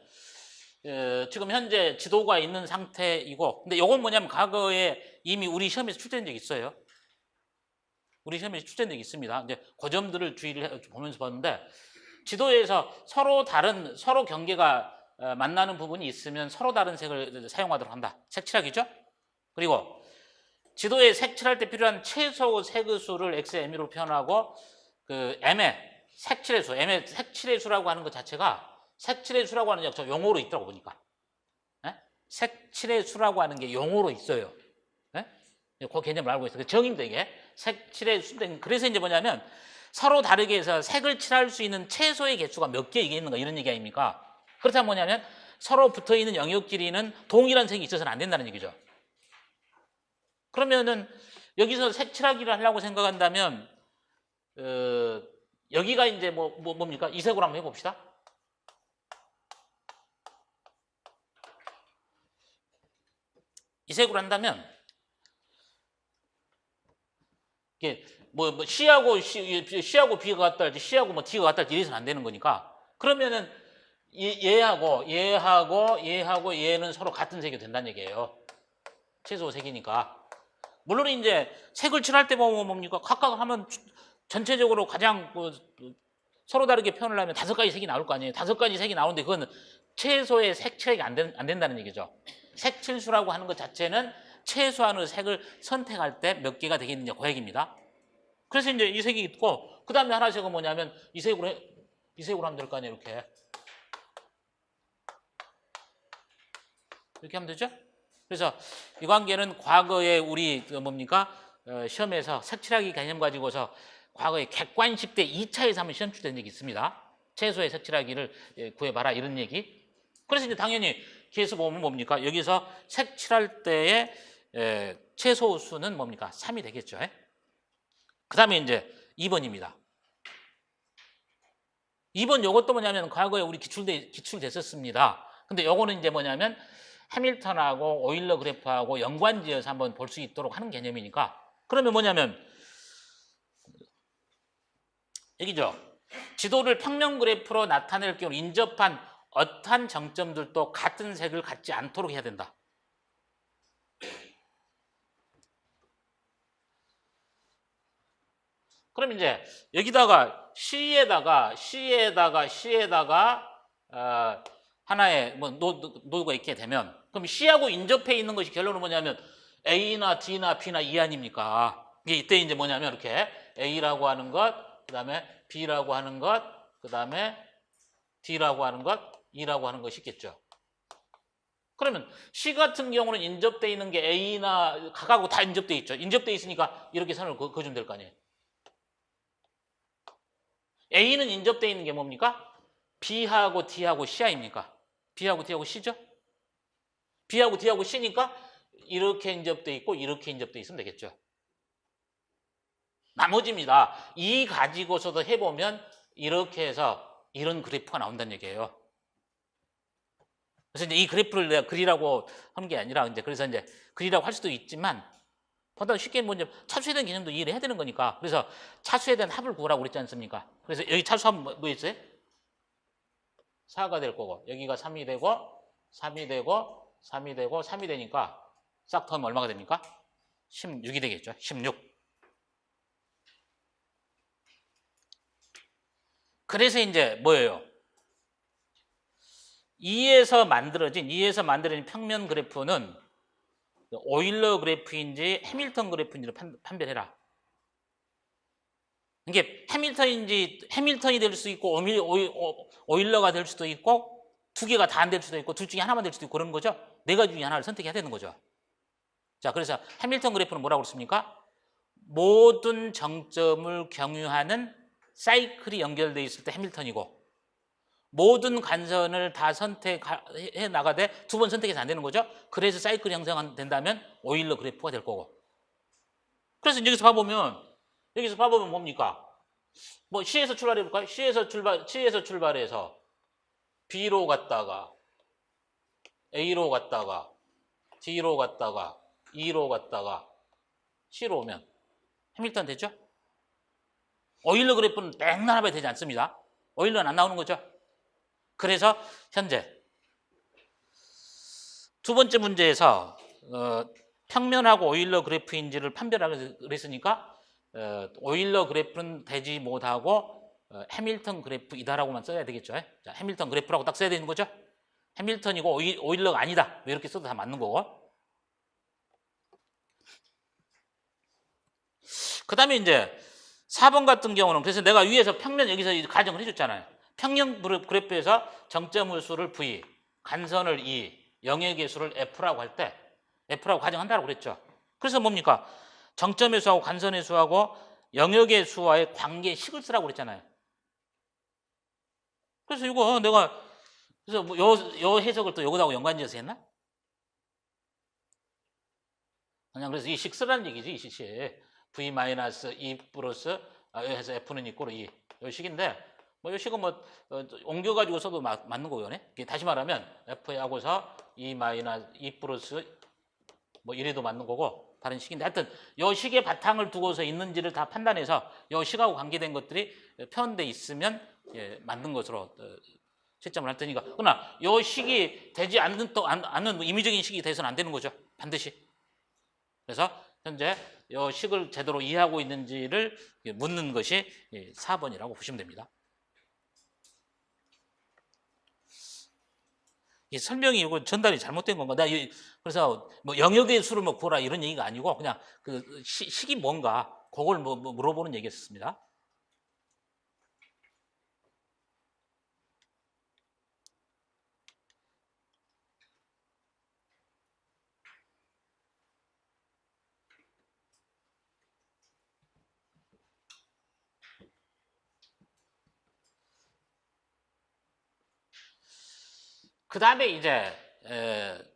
지금 현재 지도가 있는 상태이고 근데 이건 뭐냐면 과거에 이미 우리 시험에서 출제된 적이 있어요. 우리 시험에 출제된 적이 있습니다. 이제 그 점들을 주의를 보면서 봤는데 지도에서 서로 경계가 만나는 부분이 있으면 서로 다른 색을 사용하도록 한다. 색칠하기죠. 그리고 지도에 색칠할 때 필요한 최소 색의 수를 XM으로 표현하고 그 M의 색칠의 수, M의 색칠의 수라고 하는 것 자체가 색칠의 수라고 하는 게 용어로 있더라고 보니까. 색칠의 수라고 하는 게 용어로 있어요. 그 개념을 알고 있어요. 정의입니다, 이게. 색칠의 수. 그래서 이제 뭐냐면 서로 다르게 해서 색을 칠할 수 있는 최소의 개수가 몇 개 이게 있는가 이런 얘기 아닙니까? 그렇다면 뭐냐면 서로 붙어 있는 영역 길이는 동일한 색이 있어서는 안 된다는 얘기죠. 그러면은 여기서 색칠하기를 하려고 생각한다면 여기가 이제 뭡니까? 이 색으로 한번 해봅시다. 이 색으로 한다면 이게 C하고 B가 같다 할지 C하고 D가 같다 할지 이래서는 안 되는 거니까 그러면은 얘하고 얘는 서로 같은 색이 된다는 얘기예요. 최소 색이니까. 물론 이제 색을 칠할 때 보면 뭡니까? 각각 하면 전체적으로 가장 서로 다르게 표현을 하면 5가지 색이 나올 거 아니에요. 5가지 색이 나오는데 그건 최소의 색칠이 안 된다는 얘기죠. 색칠수라고 하는 것 자체는 최소한의 색을 선택할 때 몇 개가 되겠느냐 그 얘기입니다. 그래서 이제 이 색이 있고 그 다음에 하나씩은 뭐냐면 이 색으로 하면 될 거 아니에요. 이렇게 하면 되죠? 그래서 이 관계는 과거에 우리 뭡니까? 시험에서 색칠하기 개념 가지고서 과거에 객관식 때 2차에서 한번 시험 출된 적이 있습니다. 채소의 색칠하기를 구해봐라 이런 얘기. 그래서 이제 당연히 계수 보면 뭡니까? 여기서 색칠할 때의 최소 수는 뭡니까? 3이 되겠죠. 그 다음에 이제 2번입니다. 2번 요것도 뭐냐면 과거에 우리 기출됐었습니다. 근데 요거는 이제 뭐냐면 해밀턴하고 오일러 그래프하고 연관지어서 한번 볼 수 있도록 하는 개념이니까 그러면 뭐냐면 여기죠. 지도를 평면 그래프로 나타낼 경우 인접한 어떠한 정점들도 같은 색을 갖지 않도록 해야 된다. 그럼 이제 여기다가 C에다가 하나의 뭐 노드가 있게 되면 그럼 C하고 인접해 있는 것이 결론은 뭐냐면 A나 D나 B나 E 아닙니까? 이게 이때 이제 뭐냐면 이렇게 A라고 하는 것, 그 다음에 B라고 하는 것, 그 다음에 D라고 하는 것, E라고 하는 것이 있겠죠. 그러면 C 같은 경우는 인접돼 있는 게 A나 각하고 다 인접돼 있죠. 인접돼 있으니까 이렇게 선을 그어주면 될 거 아니에요. A는 인접돼 있는 게 뭡니까? B하고 D하고 C 아닙니까? B하고 D하고 C죠? B하고 D하고 C니까 이렇게 인접돼 있고 이렇게 인접돼 있으면 되겠죠. 나머지입니다. 이 가지고서도 해보면 이렇게 해서 이런 그래프가 나온다는 얘기예요. 그래서 이제 이 그래프를 내가 그리라고 하는 게 아니라 그래서 이제 그리라고 할 수도 있지만 보다 쉽게 뭐냐 차수에 대한 개념도 이해를 해야 되는 거니까 그래서 차수에 대한 합을 구하라고 그랬지 않습니까? 그래서 여기 차수하면 뭐 있어요? 4가 될 거고 여기가 3이 되고 3이 되고 3이 되고 3이 되니까 싹 더하면 얼마가 됩니까? 16이 되겠죠. 16. 그래서 이제 뭐예요? 2에서 만들어진 평면 그래프는 오일러 그래프인지 해밀턴 그래프인지를 판별해라. 이게 해밀턴이 될 수 있고 오일러가 될 수도 있고 두 개가 다 안 될 수도 있고 둘 중에 하나만 될 수도 있고 그런 거죠. 네 가지 중에 하나를 선택해야 되는 거죠. 자, 그래서 해밀턴 그래프는 뭐라고 그랬습니까? 모든 정점을 경유하는 사이클이 연결되어 있을 때 해밀턴이고 모든 간선을 다 선택해 나가되 두 번 선택해서 안 되는 거죠. 그래서 사이클이 형성된다면 오일러 그래프가 될 거고. 그래서 여기서 봐보면 뭡니까? 뭐 C에서 출발해 볼까요? C에서 출발해서 B로 갔다가 A로 갔다가 D로 갔다가 E로 갔다가 C로 오면 해밀턴 되죠? 오일러 그래프는 맨날 해봐야 되지 않습니다. 오일러는 안 나오는 거죠. 그래서 현재 두 번째 문제에서 평면하고 오일러 그래프인지를 판별하기로 그랬으니까 오일러 그래프는 되지 못하고 해밀턴 그래프이다라고만 써야 되겠죠. 자, 해밀턴 그래프라고 딱 써야 되는 거죠. 해밀턴이고 오일러가 아니다. 이렇게 써도 다 맞는 거고. 그 다음에 이제 4번 같은 경우는 그래서 내가 위에서 평면 여기서 가정을 해줬잖아요. 평면 그래프에서 정점의 수를 V, 간선을 E, 영역의 수를 F라고 할 때 F라고 가정한다고 그랬죠. 그래서 뭡니까? 정점의 수하고 간선의 수하고 영역의 수와의 관계식을 쓰라고 그랬잖아요. 그래서 이거 내가 그래서 뭐 요 해석을 또 요거하고 연관지어서 했나? 그냥 그래서 이 식 쓰라는 얘기지 이 식이 V-E 플러스 해서 F는 이꼬로 E 요 식인데 뭐 이 식은 뭐 옮겨가지고 써도 맞는 거거든요. 다시 말하면 F하고서 E 플러스 뭐 이래도 맞는 거고 다른 식인데 하여튼 이 식의 바탕을 두고서 있는지를 다 판단해서 이 식하고 관계된 것들이 표현돼 있으면 맞는 것으로 채점을 할 테니까 그러나 이 식이 되지 않는 임의적인 식이 돼서는 안 되는 거죠. 반드시. 그래서 현재 이 식을 제대로 이해하고 있는지를 묻는 것이 4번이라고 보시면 됩니다. 이 설명이 이거 전달이 잘못된 건가? 그래서 뭐 영역의 수를 뭐 구하라 이런 얘기가 아니고 그냥 그 식이 뭔가 그걸 뭐 물어보는 얘기였습니다. 그 다음에 이제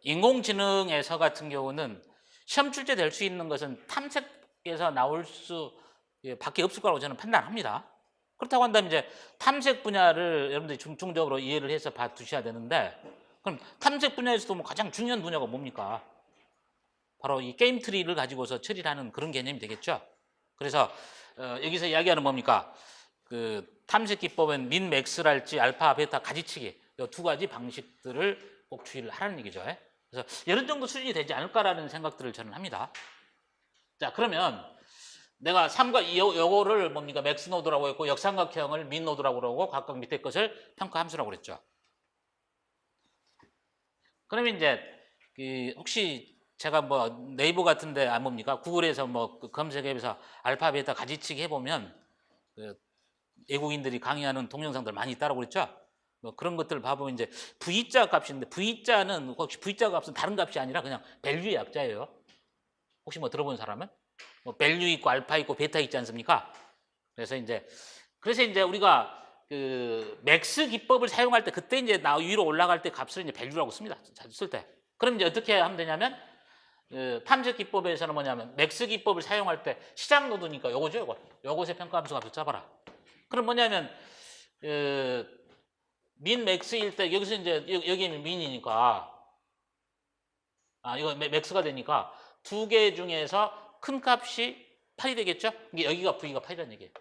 인공지능에서 같은 경우는 시험 출제 될 수 있는 것은 탐색에서 나올 수 밖에 없을 거라고 저는 판단합니다. 그렇다고 한다면 이제 탐색 분야를 여러분들이 중점적으로 이해를 해서 봐두셔야 되는데, 그럼 탐색 분야에서도 뭐 가장 중요한 분야가 뭡니까? 바로 이 게임 트리를 가지고서 처리를 하는 그런 개념이 되겠죠. 그래서 여기서 이야기하는 뭡니까? 그 탐색 기법은 민, 맥스랄지 알파, 베타 가지치기 이 두 가지 방식들을 꼭 주의를 하라는 얘기죠. 그래서 이런 정도 수준이 되지 않을까라는 생각들을 저는 합니다. 자, 그러면 내가 3과 2 요거를 뭡니까? 맥스 노드라고 했고 역삼각형을 민 노드라고 그러고 각각 밑에 것을 평가 함수라고 그랬죠. 그러면 이제 혹시 제가 뭐 네이버 같은데 안 뭡니까? 구글에서 뭐 검색해서 알파, 베타 가지치기 해보면 그 외국인들이 강의하는 동영상들 많이 있다고 그랬죠. 뭐 그런 것들을 봐보면 이제 V자 값인데 V자는 혹시 V자 값은 다른 값이 아니라 그냥 밸류의 약자예요. 혹시 뭐 들어본 사람은? 뭐 밸류 있고 알파 있고 베타 있지 않습니까? 그래서 이제 우리가 그 맥스 기법을 사용할 때 그때 이제 위로 올라갈 때 값을 이제 밸류라고 씁니다. 자주 쓸 때. 그럼 이제 어떻게 하면 되냐면 탐색 기법에서는 뭐냐면 맥스 기법을 사용할 때 시작 노드니까 요거죠, 요거. 요것의 평가 함수 값을 잡아라. 그럼 뭐냐면 민 맥스일 때 여기서 이제 여기는 민이니까 이거 맥스가 되니까 두 개 중에서 큰 값이 8이 되겠죠? 이게 여기가 V가 8이라는 얘기예요.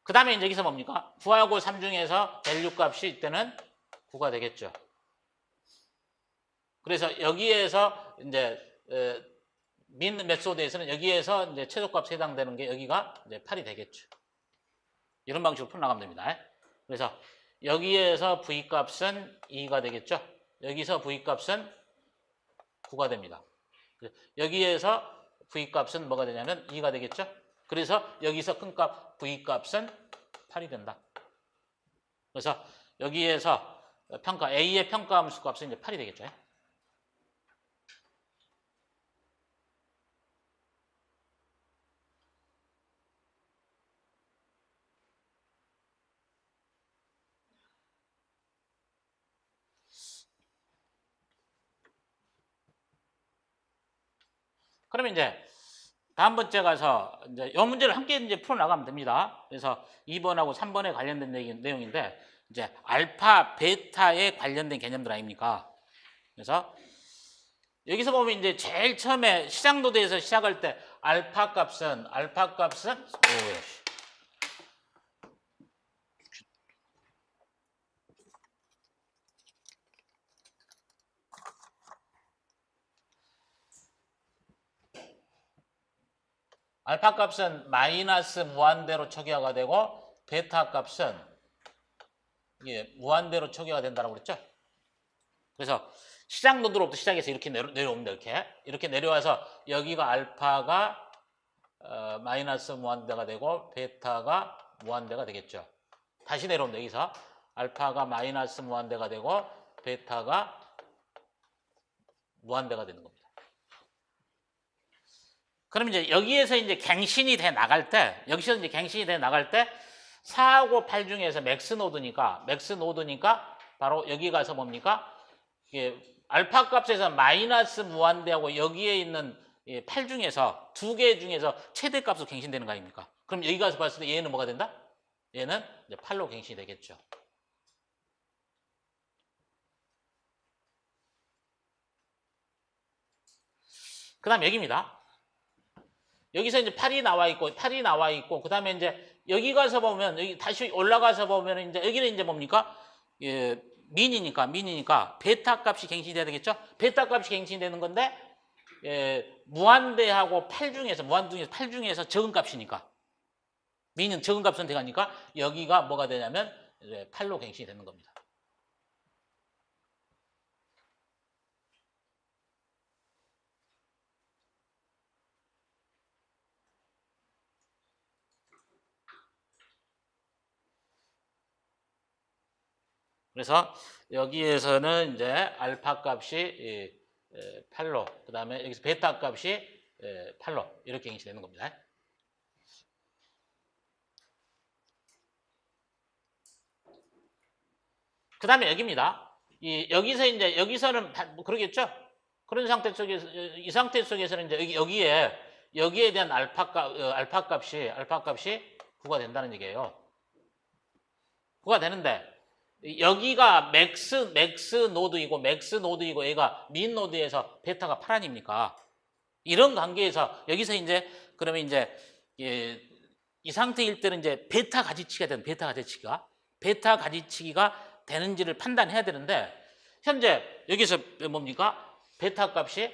그 다음에 이제 여기서 뭡니까? 9하고 3 중에서 밸류 값이 이때는 9가 되겠죠. 그래서 여기에서 이제 민 메소드에서는 여기에서 이제 최소값에 해당되는 게 여기가 이제 8이 되겠죠. 이런 방식으로 풀어나가면 됩니다. 그래서 여기에서 V 값은 2가 되겠죠. 여기서 V 값은 9가 됩니다. 여기에서 V 값은 뭐가 되냐면 2가 되겠죠. 그래서 여기서 큰 값 V 값은 8이 된다. 그래서 여기에서 평가 A의 평가 함수 값은 이제 8이 되겠죠. 그러면 이제 다음 번째 가서 이제 이 문제를 함께 이제 풀어 나가면 됩니다. 그래서 2번하고 3번에 관련된 내용인데 이제 알파, 베타에 관련된 개념들 아닙니까? 그래서 여기서 보면 이제 제일 처음에 시작 노드에서 시작할 때 알파 값은 알파 값은 마이너스 무한대로 초기화가 되고 베타 값은 무한대로 초기화가 된다고 그랬죠? 그래서 시작 노드로부터 시작해서 이렇게 내려옵니다. 이렇게 내려와서 여기가 알파가 마이너스 무한대가 되고 베타가 무한대가 되겠죠. 다시 내려옵니다. 여기서 알파가 마이너스 무한대가 되고 베타가 무한대가 되는 겁니다. 그럼 이제 여기에서 이제 갱신이 돼 나갈 때, 여기서 이제 갱신이 돼 나갈 때 4하고 8 중에서 맥스 노드니까 바로 여기 가서 뭡니까? 이게 알파 값에서 마이너스 무한대하고 여기에 있는 8 중에서 두 개 중에서 최대 값으로 갱신되는 거 아닙니까? 그럼 여기 가서 봤을 때 얘는 뭐가 된다? 얘는 이제 8로 갱신이 되겠죠. 그 다음 여기입니다. 여기서 이제 8이 나와 있고, 그 다음에 이제 여기 가서 보면, 여기 다시 올라가서 보면 이제 여기는 이제 뭡니까? 민이니까 베타 값이 갱신이 돼야 되겠죠? 베타 값이 갱신이 되는 건데, 무한대하고 8 중에서 적은 값이니까. 민은 적은 값 선택하니까 여기가 뭐가 되냐면 8로 갱신이 되는 겁니다. 그래서 여기에서는 이제 알파 값이 8로, 그 다음에 여기서 베타 값이 8로 이렇게 갱신되는 겁니다. 그 다음에 여기입니다. 여기서 이제 여기서는 뭐 그러겠죠? 그런 상태 속에서 이 상태 속에서는 이제 여기에 대한 알파 값이 9가 된다는 얘기예요. 9가 되는데 여기가 맥스 노드이고 얘가 민 노드에서 베타가 8 아닙니까? 이런 관계에서 여기서 이제 그러면 이제 이 상태일 때는 이제 베타 가지치기가 되는지를 판단해야 되는데 현재 여기서 뭡니까? 베타 값이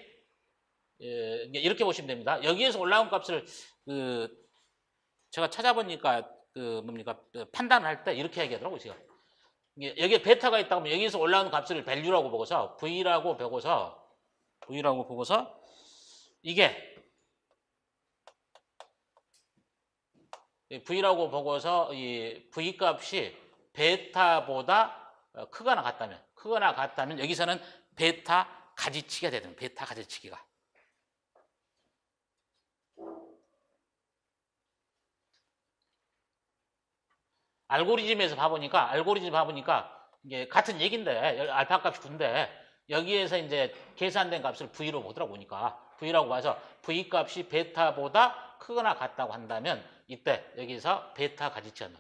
이렇게 보시면 됩니다. 여기에서 올라온 값을 제가 찾아보니까 판단을 할 때 이렇게 얘기하더라고요. 제가. 여기에 베타가 있다고 하면 여기서 올라오는 값을 밸류라고 보고서 V라고 보고서 이게 V라고 보고서 이 V 값이 베타보다 크거나 같다면 여기서는 베타 가지치기가 되는 베타 가지치기가. 알고리즘에서 봐보니까 이게 같은 얘기인데 알파 값이 9인데 여기에서 이제 계산된 값을 V로 보더라고 보니까 V라고 봐서 V 값이 베타보다 크거나 같다고 한다면 이때 여기서 베타 가지치기입니다.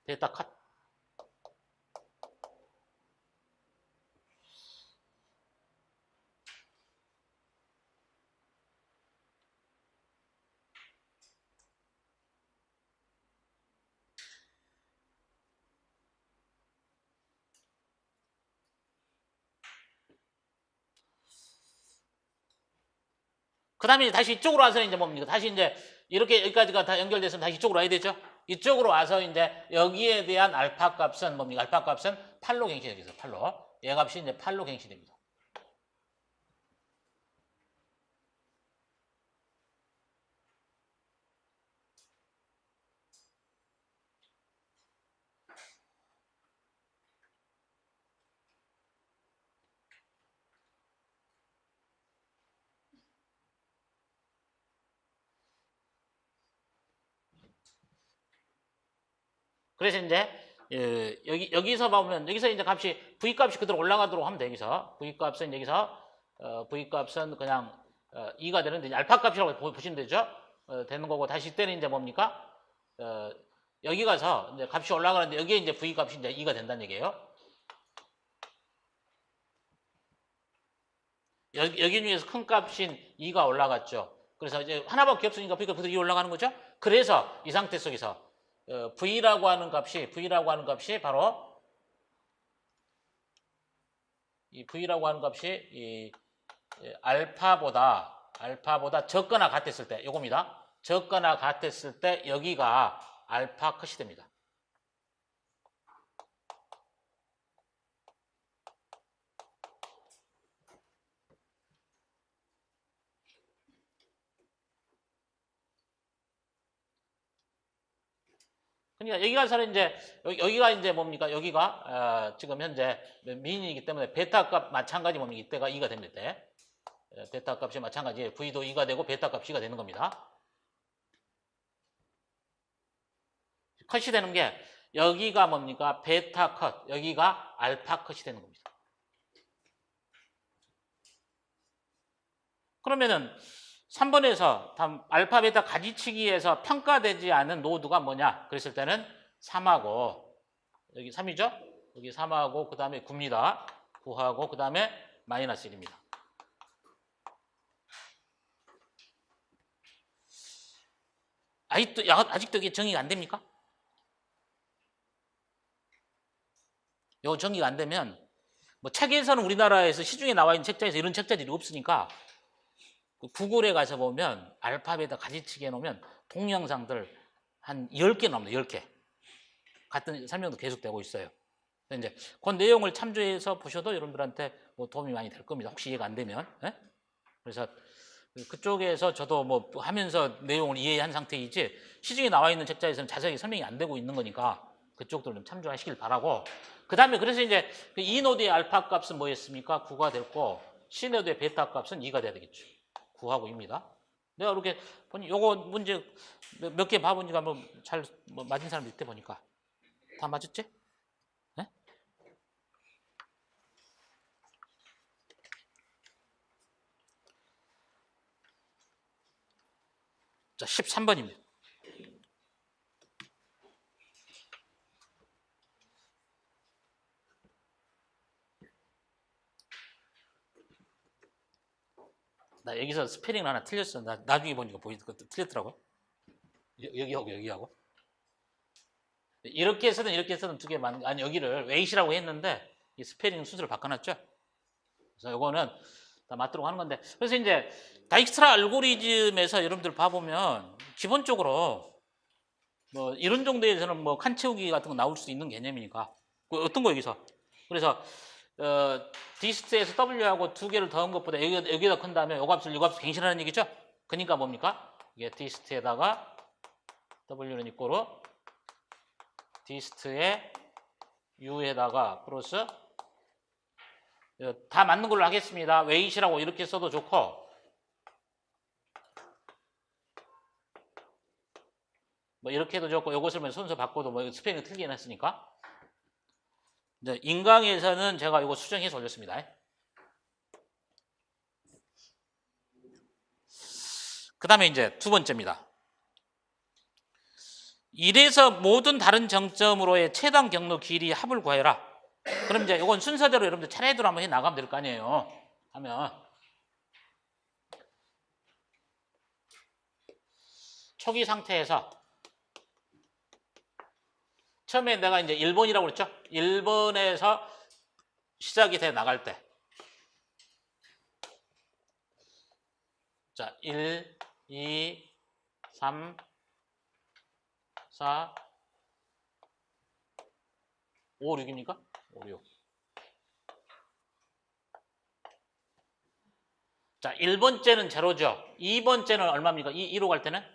베타 컷. 그 다음에 다시 이쪽으로 와서 이제 뭡니까? 다시 이제 이렇게 여기까지가 다 연결됐으면 다시 이쪽으로 와야 되죠? 이쪽으로 와서 이제 여기에 대한 알파 값은 뭡니까? 알파 값은 8로 갱신되죠. 8로. 얘 값이 이제 8로 갱신됩니다. 그래서 이제 여기서 보면 여기서 이제 값이 V 값이 그대로 올라가도록 하면 돼. 여기서 V 값은 그냥 2가 되는데 이제 알파 값이라고 보시면 되죠. 되는 거고 다시 이때는 이제 뭡니까? 여기 가서 이제 값이 올라가는데 여기에 이제 V 값이 이제 2가 된다는 얘기예요. 여기 중에서 큰 값인 2가 올라갔죠. 그래서 이제 하나밖에 없으니까 V 값 그대로 2 올라가는 거죠. 그래서 이 상태 속에서 V라고 하는 값이 바로 이 V라고 하는 값이 이 알파보다 적거나 같았을 때 요겁니다. 적거나 같았을 때 여기가 알파 컷이 됩니다. 그러니까 여기가 이제 뭡니까? 여기가 지금 현재 민이기 때문에 베타 값 마찬가지 뭡니까? 이때가 2가 됩니다. 베타 값이 마찬가지 V도 2가 되고 베타 값이 2가 되는 겁니다. 컷이 되는 게 여기가 뭡니까? 베타 컷, 여기가 알파 컷이 되는 겁니다. 그러면은 3번에서 알파 베타 가지치기에서 평가되지 않은 노드가 뭐냐? 그랬을 때는 3하고 여기 3이죠? 여기 3하고 그 다음에 9입니다. 9하고 그 다음에 마이너스 1입니다. 아직도 이게 정의가 안 됩니까? 이거 정의가 안 되면 뭐 책에서는 우리나라에서 시중에 나와 있는 책자에서 이런 책자들이 없으니까 구글에 가서 보면 알파벳 가지치기 해놓으면 동영상들 한 10개 나옵니다. 10개. 같은 설명도 계속되고 있어요. 이제 그 내용을 참조해서 보셔도 여러분들한테 뭐 도움이 많이 될 겁니다. 혹시 이해가 안 되면. 네? 그래서 그쪽에서 저도 뭐 하면서 내용을 이해한 상태이지 시중에 나와 있는 책자에서는 자세하게 설명이 안 되고 있는 거니까 그쪽들 좀 참조하시길 바라고. 그 다음에 그래서 이제 그 E 노드의 알파 값은 뭐였습니까? 9가 됐고 C 노드의 베타 값은 2가 돼야 되겠죠. 9하고 2입니다. 내가 이렇게 보니 요거 문제 몇 개 봐보니까 뭐 잘 뭐 맞은 사람 밑에 보니까 다 맞았지? 네? 자, 13번입니다. 나 여기서 스페링 하나 틀렸어. 나 나중에 보니까 틀렸더라고요. 여기하고 여기하고. 이렇게 해서든 이렇게 해서든 두 개만, 아니 여기를 웨이시라고 했는데 이 스페링 순서를 바꿔놨죠. 그래서 이거는 다 맞도록 하는 건데. 그래서 이제 다익스트라 알고리즘에서 여러분들 봐보면 기본적으로 뭐 이런 정도에서는 뭐 칸 채우기 같은 거 나올 수 있는 개념이니까. 어떤 거 여기서. 그래서 디스트에서 W하고 두 개를 더한 것보다 여기다 큰 다음에 요 값을 갱신하는 얘기죠. 그러니까 뭡니까? 이게 디스트에다가 W는 이꼬로 디스트에 U에다가 플러스 다 맞는 걸로 하겠습니다. 웨이시라고 이렇게 써도 좋고 뭐 이렇게 해도 좋고 이것을 뭐 순서 바꿔도 뭐 스페링을 틀리게 해놨으니까. 이제 인강에서는 제가 이거 수정해서 올렸습니다. 그 다음에 이제 두 번째입니다. 1에서 모든 다른 정점으로의 최단 경로 길이 합을 구해라. 그럼 이제 이건 순서대로 여러분들 차례대로 한번 해 나가면 될 거 아니에요. 하면 초기 상태에서 처음에 내가 이제 1번이라고 그랬죠? 1번에서 시작이 돼 나갈 때. 자, 1, 2, 3, 4, 5, 6입니까? 5, 6. 자, 1번째는 제로죠. 2번째는 얼마입니까? 2로 갈 때는?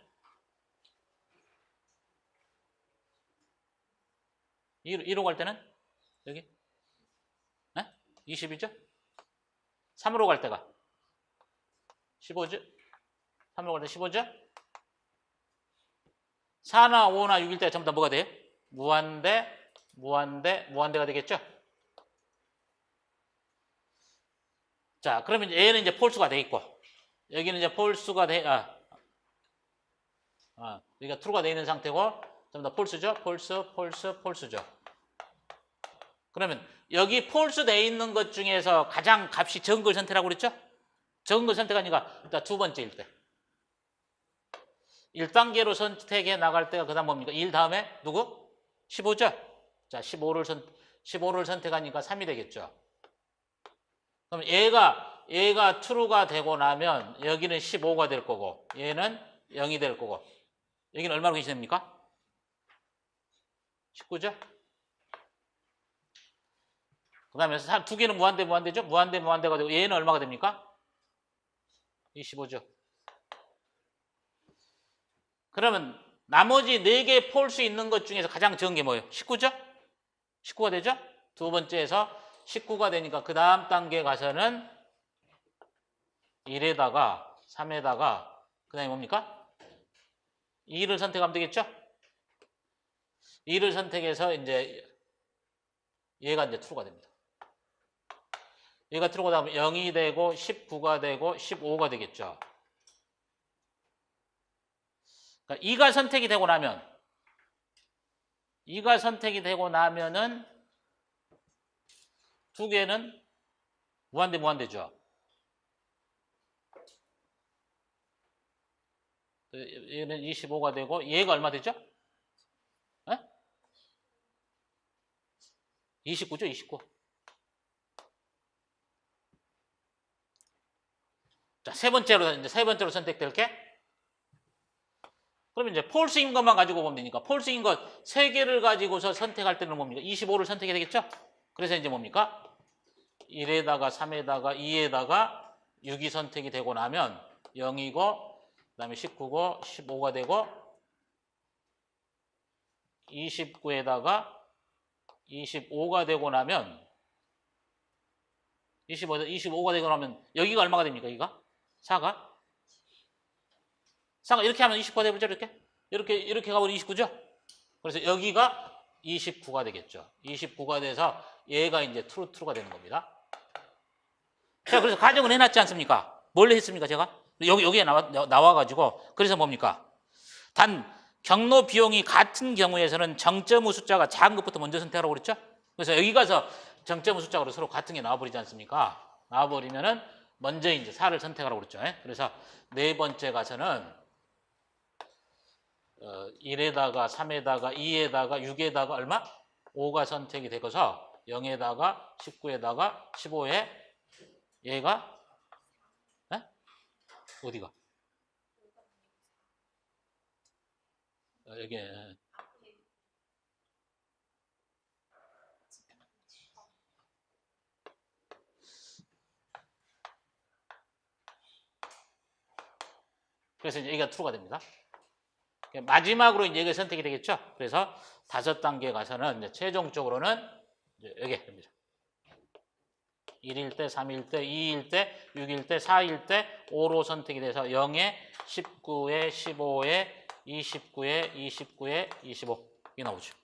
2로 갈 때는? 여기? 네? 20이죠? 3으로 갈 때가? 15죠? 3으로 갈 때 15죠? 4나 5나 6일 때 전부 다 뭐가 돼요? 무한대, 무한대가 되겠죠? 자, 그러면 얘는 이제 폴수가 돼 있고, 여기는 이제 폴수가 여기가 true가 돼 있는 상태고, 전부 다 폴수죠? 폴수죠? 그러면 여기 폴수 돼 있는 것 중에서 가장 값이 적은 걸 선택하라고 그랬죠? 적은 걸 선택하니까 일단 두 번째일 때. 1단계로 선택해 나갈 때가 그 다음 뭡니까? 1 다음에 누구? 15죠? 자, 15를 선택하니까 3이 되겠죠. 그럼 얘가 true가 되고 나면 여기는 15가 될 거고 얘는 0이 될 거고 여기는 얼마로 갱신됩니까? 19죠? 그 다음에 두 개는 무한대죠? 무한대가 되고 얘는 얼마가 됩니까? 25죠. 그러면 나머지 4개 폴수 있는 것 중에서 가장 적은 게 뭐예요? 19죠? 19가 되죠? 두 번째에서 19가 되니까 그 다음 단계 가서는 1에다가 3에다가 그 다음에 뭡니까? 2를 선택하면 되겠죠? 2를 선택해서 이제 얘가 이제 true가 됩니다. 얘가 true가 되면 0이 되고 19가 되고 15가 되겠죠. 그러니까 2가 선택이 되고 나면은 두 개는 무한대죠. 얘는 25가 되고 얘가 얼마 되죠? 29죠, 29. 자, 세 번째로 선택될 게 그러면 이제 폴스인 것만 가지고 보면 되니까 폴스인 것 3개를 가지고서 선택할 때는 뭡니까? 25를 선택해야 되겠죠? 그래서 이제 뭡니까? 1에다가 3에다가 2에다가 6이 선택이 되고 나면 0이고 그다음에 19고 15가 되고 29에다가 25가 되고 나면 25가 되고 나면 여기가 얼마가 됩니까? 여기가? 4가 이렇게 하면 29가 되죠. 이렇게 가버리면 29죠. 그래서 여기가 29가 되겠죠. 29가 돼서 얘가 이제 true가 되는 겁니다. 자, 그래서 가정을 해놨지 않습니까? 뭘 했습니까, 제가? 여기에 나와가지고, 그래서 뭡니까? 단, 경로 비용이 같은 경우에서는 정점의 숫자가 작은 것부터 먼저 선택하라고 그랬죠? 그래서 여기 가서 정점의 숫자로 서로 같은 게 나와버리지 않습니까? 나와버리면은 먼저 이제 4를 선택하라고 그랬죠. 그래서 네 번째 가서는 1에다가 3에다가 2에다가 6에다가 얼마? 5가 선택이 되고서 0에다가 19에다가 15에 얘가 어디가? 여기 그래서 이제 여기가 true가 됩니다. 마지막으로 이제 여기가 선택이 되겠죠. 그래서 5단계 가서는 이제 최종적으로는 이제 여기 됩니다. 1일 때, 3일 때, 2일 때, 6일 때, 4일 때 5로 선택이 돼서 0에 19에 15에 29에 29에 25 이게 나오죠.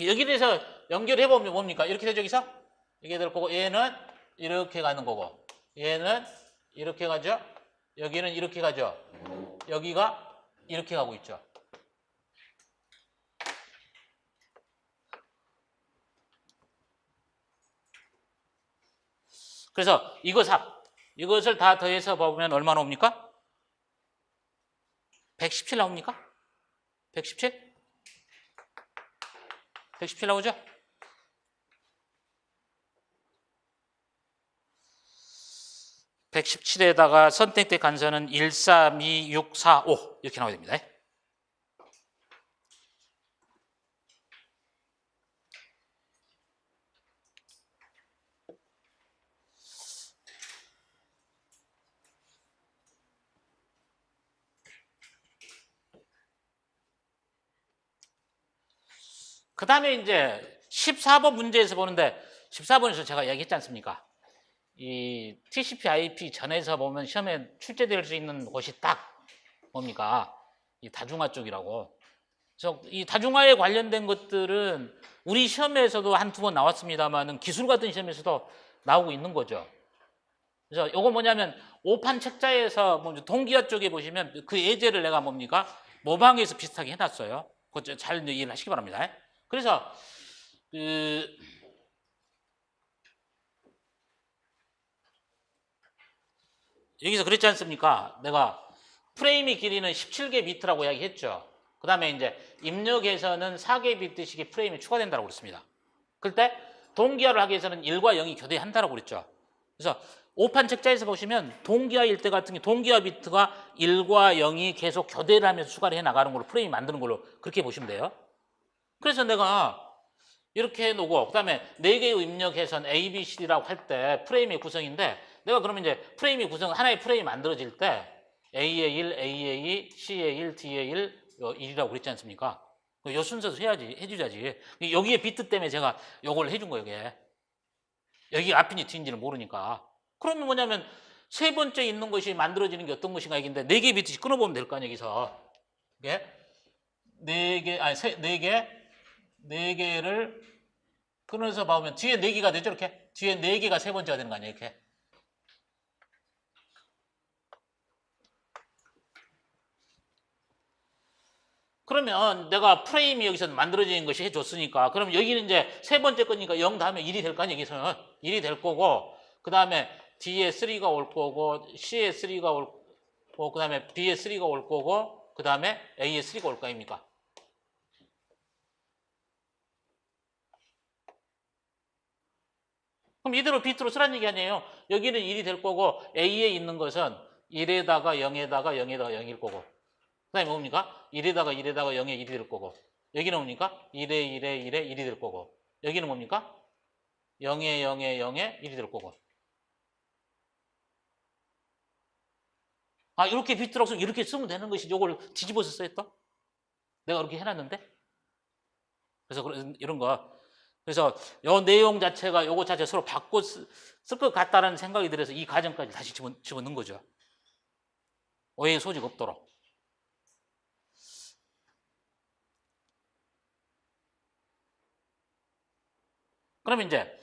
여기에 대해서 연결해 보면 뭡니까? 이렇게 되죠, 여기서? 이게 될 거고 얘는 이렇게 가는 거고 얘는 이렇게 가죠. 여기는 이렇게 가죠. 여기가 이렇게 가고 있죠. 그래서 이것을 다 더해서 보면 얼마 나옵니까? 117 나옵니까? 117? 117 나오죠? (117에다가) 선택된 간서는 1, 3, 2, 6, 4, 5 이렇게 나와야 됩니다. 그 다음에 이제 14번 문제에서 보는데 14번에서 제가 얘기했지 않습니까? 이 TCP/IP 전에서 보면 시험에 출제될 수 있는 곳이 딱 뭡니까? 이 다중화 쪽이라고. 그래서 이 다중화에 관련된 것들은 우리 시험에서도 한두 번 나왔습니다만은 기술 같은 시험에서도 나오고 있는 거죠. 그래서 요거 뭐냐면 오판 책자에서 동기화 쪽에 보시면 그 예제를 내가 뭡니까? 모방해서 비슷하게 해놨어요. 그거 잘 이해를 하시기 바랍니다. 그래서 여기서 그랬지 않습니까? 내가 프레임의 길이는 17개 비트라고 이야기했죠. 그 다음에 이제 입력에서는 4개 비트씩의 프레임이 추가된다고 그랬습니다. 그때 동기화를 하기 위해서는 1과 0이 교대한다고 그랬죠. 그래서 오판 책자에서 보시면 동기화일 때 같은 게 동기화 비트가 1과 0이 계속 교대를 하면서 추가를 해 나가는 걸로 프레임 만드는 걸로 그렇게 보시면 돼요. 그래서 내가 이렇게 해놓고 그다음에 4개의 입력해선 A, B, C, D라고 할 때 프레임의 구성인데 내가 그러면 이제 프레임의 구성 하나의 프레임이 만들어질 때 A의 1, A의 2, C의 1, D의 1, 1이라고 그랬지 않습니까? 이 순서도 해주자지. 여기에 비트 때문에 제가 요걸 해준 거예요. 이게. 여기 앞인지 뒤인지를 모르니까. 그러면 뭐냐면 세 번째 있는 것이 만들어지는 게 어떤 것인가 얘기인데 4개 비트씩 끊어보면 될 거 아니에요. 여기서. 이게 4개를 끊어서 봐보면 뒤에 4개가 되죠. 이렇게. 뒤에 4개가 세 번째가 되는 거 아니에요. 이렇게. 그러면 내가 프레임이 여기서 만들어지는 것이 해줬으니까 그럼 여기는 이제 세 번째 거니까 0 다음에 1이 될 거 아니에요. 여기서는 1이 될 거고 그 다음에 D에 3가 올 거고 C에 3가 올 거고 그 다음에 B에 3가 올 거고 그 다음에 A에 3가 올 거 아닙니까? 그럼 이대로 비트로 쓰라는 얘기 아니에요. 여기는 1이 될 거고 A에 있는 것은 1에다가 0에다가 0에다가 0일 거고 그 다음에 뭡니까? 1에다가 1에다가 0에 1이 될 거고 여기는 뭡니까? 1에 1에 1에 1이 될 거고 여기는 뭡니까? 0에 0에 0에 1이 될 거고. 아, 이렇게 비트라고 이렇게 쓰면 되는 것이지. 이걸 뒤집어서 써했다? 내가 그렇게 해놨는데? 그래서 이런 거. 그래서 요 내용 자체가 요거 자체 서로 바꿔 쓸 것 같다는 생각이 들어서 이 과정까지 다시 집어넣은 거죠. 오해의 소지가 없도록. 그러면 이제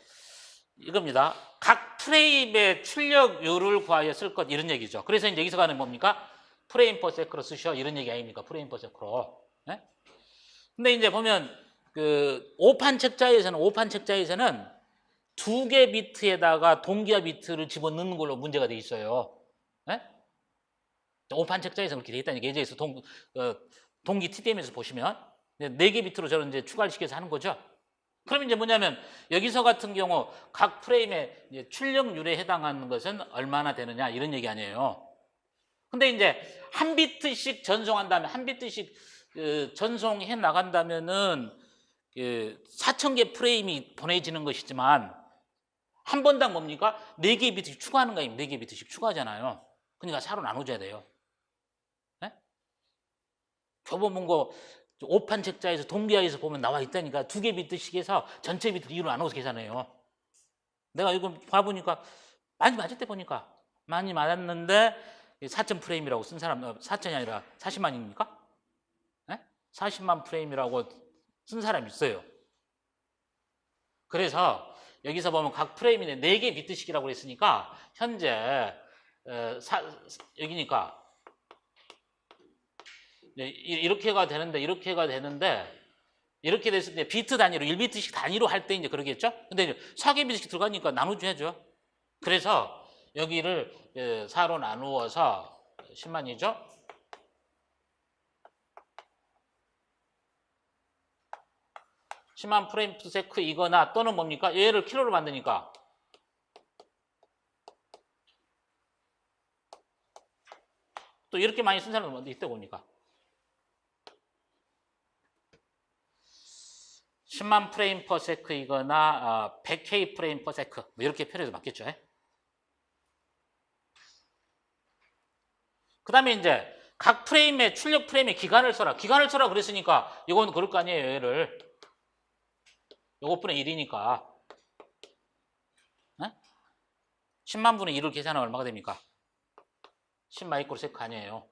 이겁니다. 각 프레임의 출력률을 구하여 쓸 것 이런 얘기죠. 그래서 이제 여기서 가는 뭡니까? 프레임 퍼 세크로 쓰셔 이런 얘기 아닙니까? 프레임 퍼 세크로. 네? 근데 이제 보면 그 오판 책자에서는 두 개 비트에다가 동기화 비트를 집어넣는 걸로 문제가 돼 있어요. 네? 오판 책자에서 그렇게 돼 있다는 예제에서 동기 TDM에서 보시면 네 개 비트로 저는 이제 추가를 시켜서 하는 거죠. 그럼 이제 뭐냐면 여기서 같은 경우 각 프레임의 이제 출력률에 해당하는 것은 얼마나 되느냐 이런 얘기 아니에요. 근데 이제 한 비트씩 전송한다면 한 비트씩 전송해 나간다면은 4,000개 프레임이 보내지는 것이지만 한 번당 뭡니까? 4개 비트씩 추가하는 거 아닙니까? 4개 비트씩 추가하잖아요. 그러니까 4로 나눠줘야 돼요. 네? 교보문고 오판 책자에서 동기화에서 보면 나와 있다니까 2개 비트씩 해서 전체 비트 2로 나눠서 계산해요. 내가 이거 봐보니까 많이 맞을 때 보니까 많이 맞았는데 4,000 프레임이라고 쓴 사람 4,000이 아니라 40만입니까? 네? 40만 프레임이라고 쓴 사람이 있어요. 그래서 여기서 보면 각 프레임이 4개 비트씩이라고 했으니까 현재 여기니까 이렇게가 되는데 이렇게 됐을 때 비트 단위로 1비트씩 단위로 할 때 이제 그러겠죠? 근데 이제 4개 비트씩 들어가니까 나눠줘야죠. 그래서 여기를 4로 나누어서 10만이죠? 10만 프레임 퍼 세크이거나 또는 뭡니까? 얘를 킬로로 만드니까 또 이렇게 많이 쓴 사람은 어디 있다고 봅니까? 10만 프레임 퍼 세크이거나 100K 프레임 퍼 세크 뭐 이렇게 표현해도 맞겠죠? 그 다음에 이제 각 프레임의 출력 프레임의 기간을 써라. 기간을 써라 그랬으니까 이건 그럴 거 아니에요. 얘를 요거 분의 1이니까 10만 분의 1을 계산하면 얼마가 됩니까? 10 마이크로 세크 아니에요.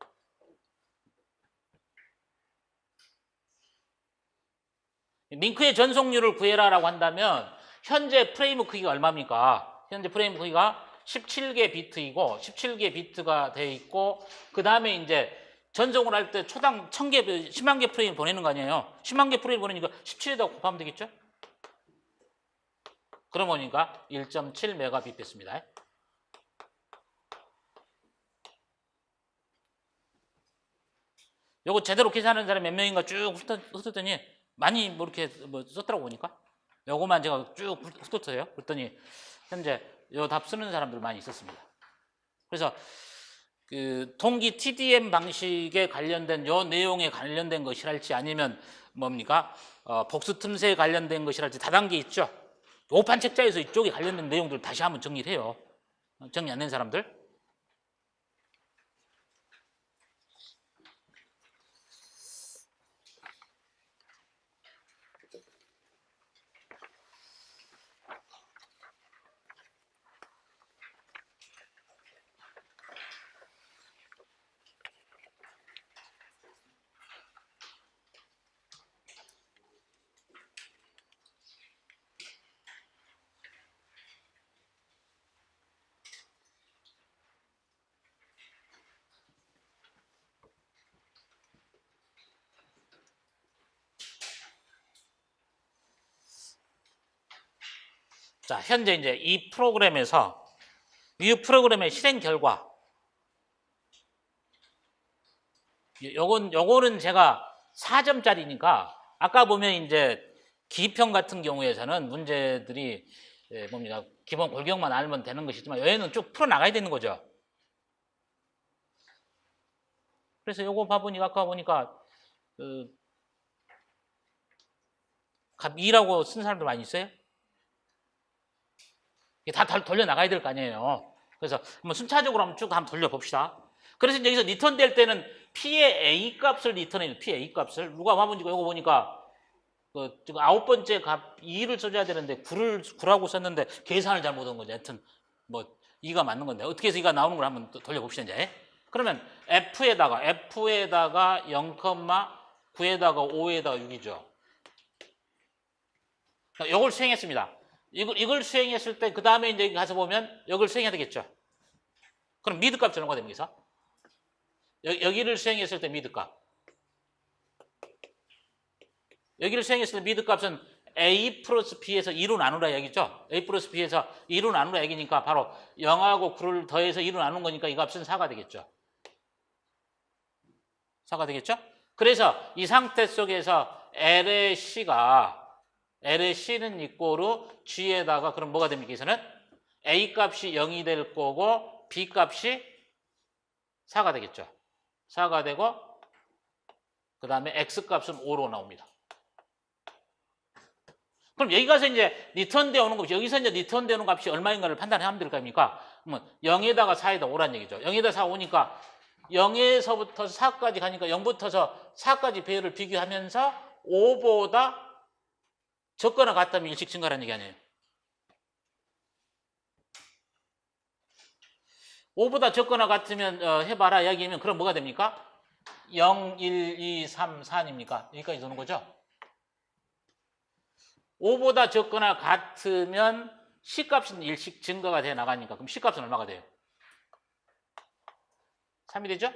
링크의 전송률을 구해라라고 한다면 현재 프레임 크기가 얼마입니까? 현재 프레임 크기가 17개 비트이고 17개 비트가 돼 있고 그 다음에 이제 전송을 할 때 초당 1000개, 10만 개 프레임 보내는 거 아니에요? 10만 개 프레임 보내니까 17에다 곱하면 되겠죠? 그럼 보니까 1.7 메가비트 됐습니다. 요거 제대로 계산하는 사람이 몇 명인가 쭉 훑었더니 많이 뭐 이렇게 뭐 썼더라고 보니까 요거만 제가 쭉 훑었어요. 그랬더니 현재 요 답 쓰는 사람들 많이 있었습니다. 그래서 그 동기 TDM 방식에 관련된 요 내용에 관련된 것이랄지 아니면 뭡니까 복수 틈새에 관련된 것이랄지 다단계 있죠. 오판 책자에서 이쪽에 관련된 내용들 다시 한번 정리를 해요. 정리 안 된 사람들. 자, 현재 이제 이 프로그램에서 이 프로그램의 실행 결과 요거는 제가 4점짜리니까 아까 보면 이제 기평 같은 경우에서는 문제들이 뭡니까 기본 골격만 알면 되는 것이지만 여기는 쭉 풀어 나가야 되는 거죠. 그래서 요거 봐보니까 아까 보니까 값 2라고 쓴 사람들 많이 있어요? 이게 다 돌려 나가야 될 거 아니에요. 그래서 한번 순차적으로 한번 돌려 봅시다. 그래서 이제 여기서 리턴 될 때는 P의 A 값을 리턴해요. P A 값을 누가 와본지 이거 보니까 지금 9번째 값 2를 써줘야 되는데 9라고 썼는데 계산을 잘못한 거죠. 하여튼 뭐 2가 맞는 건데 어떻게 해서 2가 나오는 걸 한번 또 돌려봅시다. 이제 그러면 F에다가 0,9에다가 5에다가 6이죠. 이걸 수행했습니다. 이걸 수행했을 때 그 다음에 이제 가서 보면 이걸 수행해야 되겠죠. 그럼 미드 값 저런 거 됩니다. 여기를 수행했을 때 미드 값. 여기를 수행했을 때 미드 값은 A 플러스 B에서 2로 나누라 얘기죠. A 플러스 B에서 2로 나누라 얘기니까 바로 0하고 9를 더해서 2로 나눈 거니까 이 값은 4가 되겠죠. 4가 되겠죠? 그래서 이 상태 속에서 L의 C는 이꼬르 G에다가 그럼 뭐가 됩니까? 여기서는 A 값이 0이 될 거고 B 값이 4가 되겠죠. 4가 되고 그 다음에 X 값은 5로 나옵니다. 그럼 여기 가서 이제 리턴되어 오는 값이 여기서 이제 리턴되어 오는 값이 얼마인가를 판단하면 될 거 아닙니까? 그러면 0에다가 4에다 5란 얘기죠. 0에다 4 5니까 0에서부터 4까지 가니까 0부터서 4까지 배열을 비교하면서 5보다 적거나 같다면 일식 증가라는 얘기 아니에요. 5보다 적거나 같으면 해봐라 이야기하면 그럼 뭐가 됩니까? 0, 1, 2, 3, 4 아닙니까? 여기까지 도는 거죠. 5보다 적거나 같으면 C값은 일식 증가가 돼 나가니까 그럼 C값은 얼마가 돼요? 3이 되죠?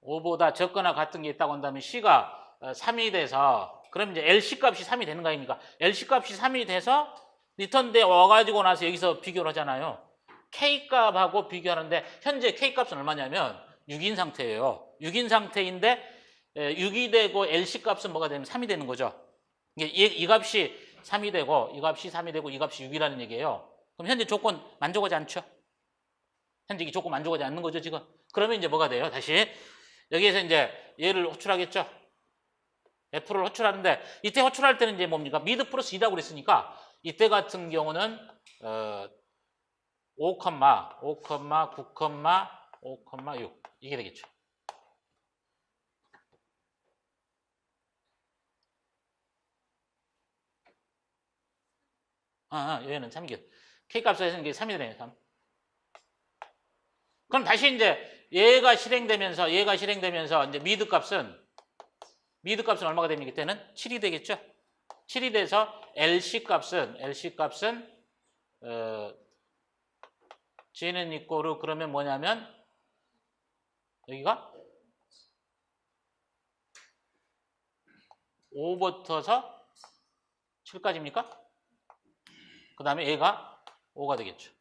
(5보다) 적거나 같은 게 있다고 한다면 C가 3이 돼서 그럼 이제 LC 값이 3이 되는 거 아닙니까? LC 값이 3이 돼서 리턴돼 와가지고 나서 여기서 비교를 하잖아요. K 값하고 비교하는데 현재 K 값은 얼마냐면 6인 상태예요. 6인 상태인데 6이 되고 LC 값은 뭐가 되면 3이 되는 거죠. 이 값이 3이 되고 이 값이 3이 되고 이 값이 6이라는 얘기예요. 그럼 현재 조건 만족하지 않죠? 현재 이 조건 만족하지 않는 거죠 지금. 그러면 이제 뭐가 돼요? 다시 여기에서 이제 얘를 호출하겠죠. F를 호출하는데 이때 호출할 때는 이제 뭡니까? 미드 플러스 2라고 그랬으니까 이때 같은 경우는 5, 9, 5,6 이게 되겠죠. 얘는 3기. K값에서는 이게 3이 되네요. 3. 그럼 다시 이제 얘가 실행되면서 이제 미드 값은 얼마가 됩니까? 그때는 7이 되겠죠. 7이 돼서 LC 값은 G는 이꼬르 그러면 뭐냐면 여기가 5부터서 7까지입니까? 그 다음에 얘가 5가 되겠죠.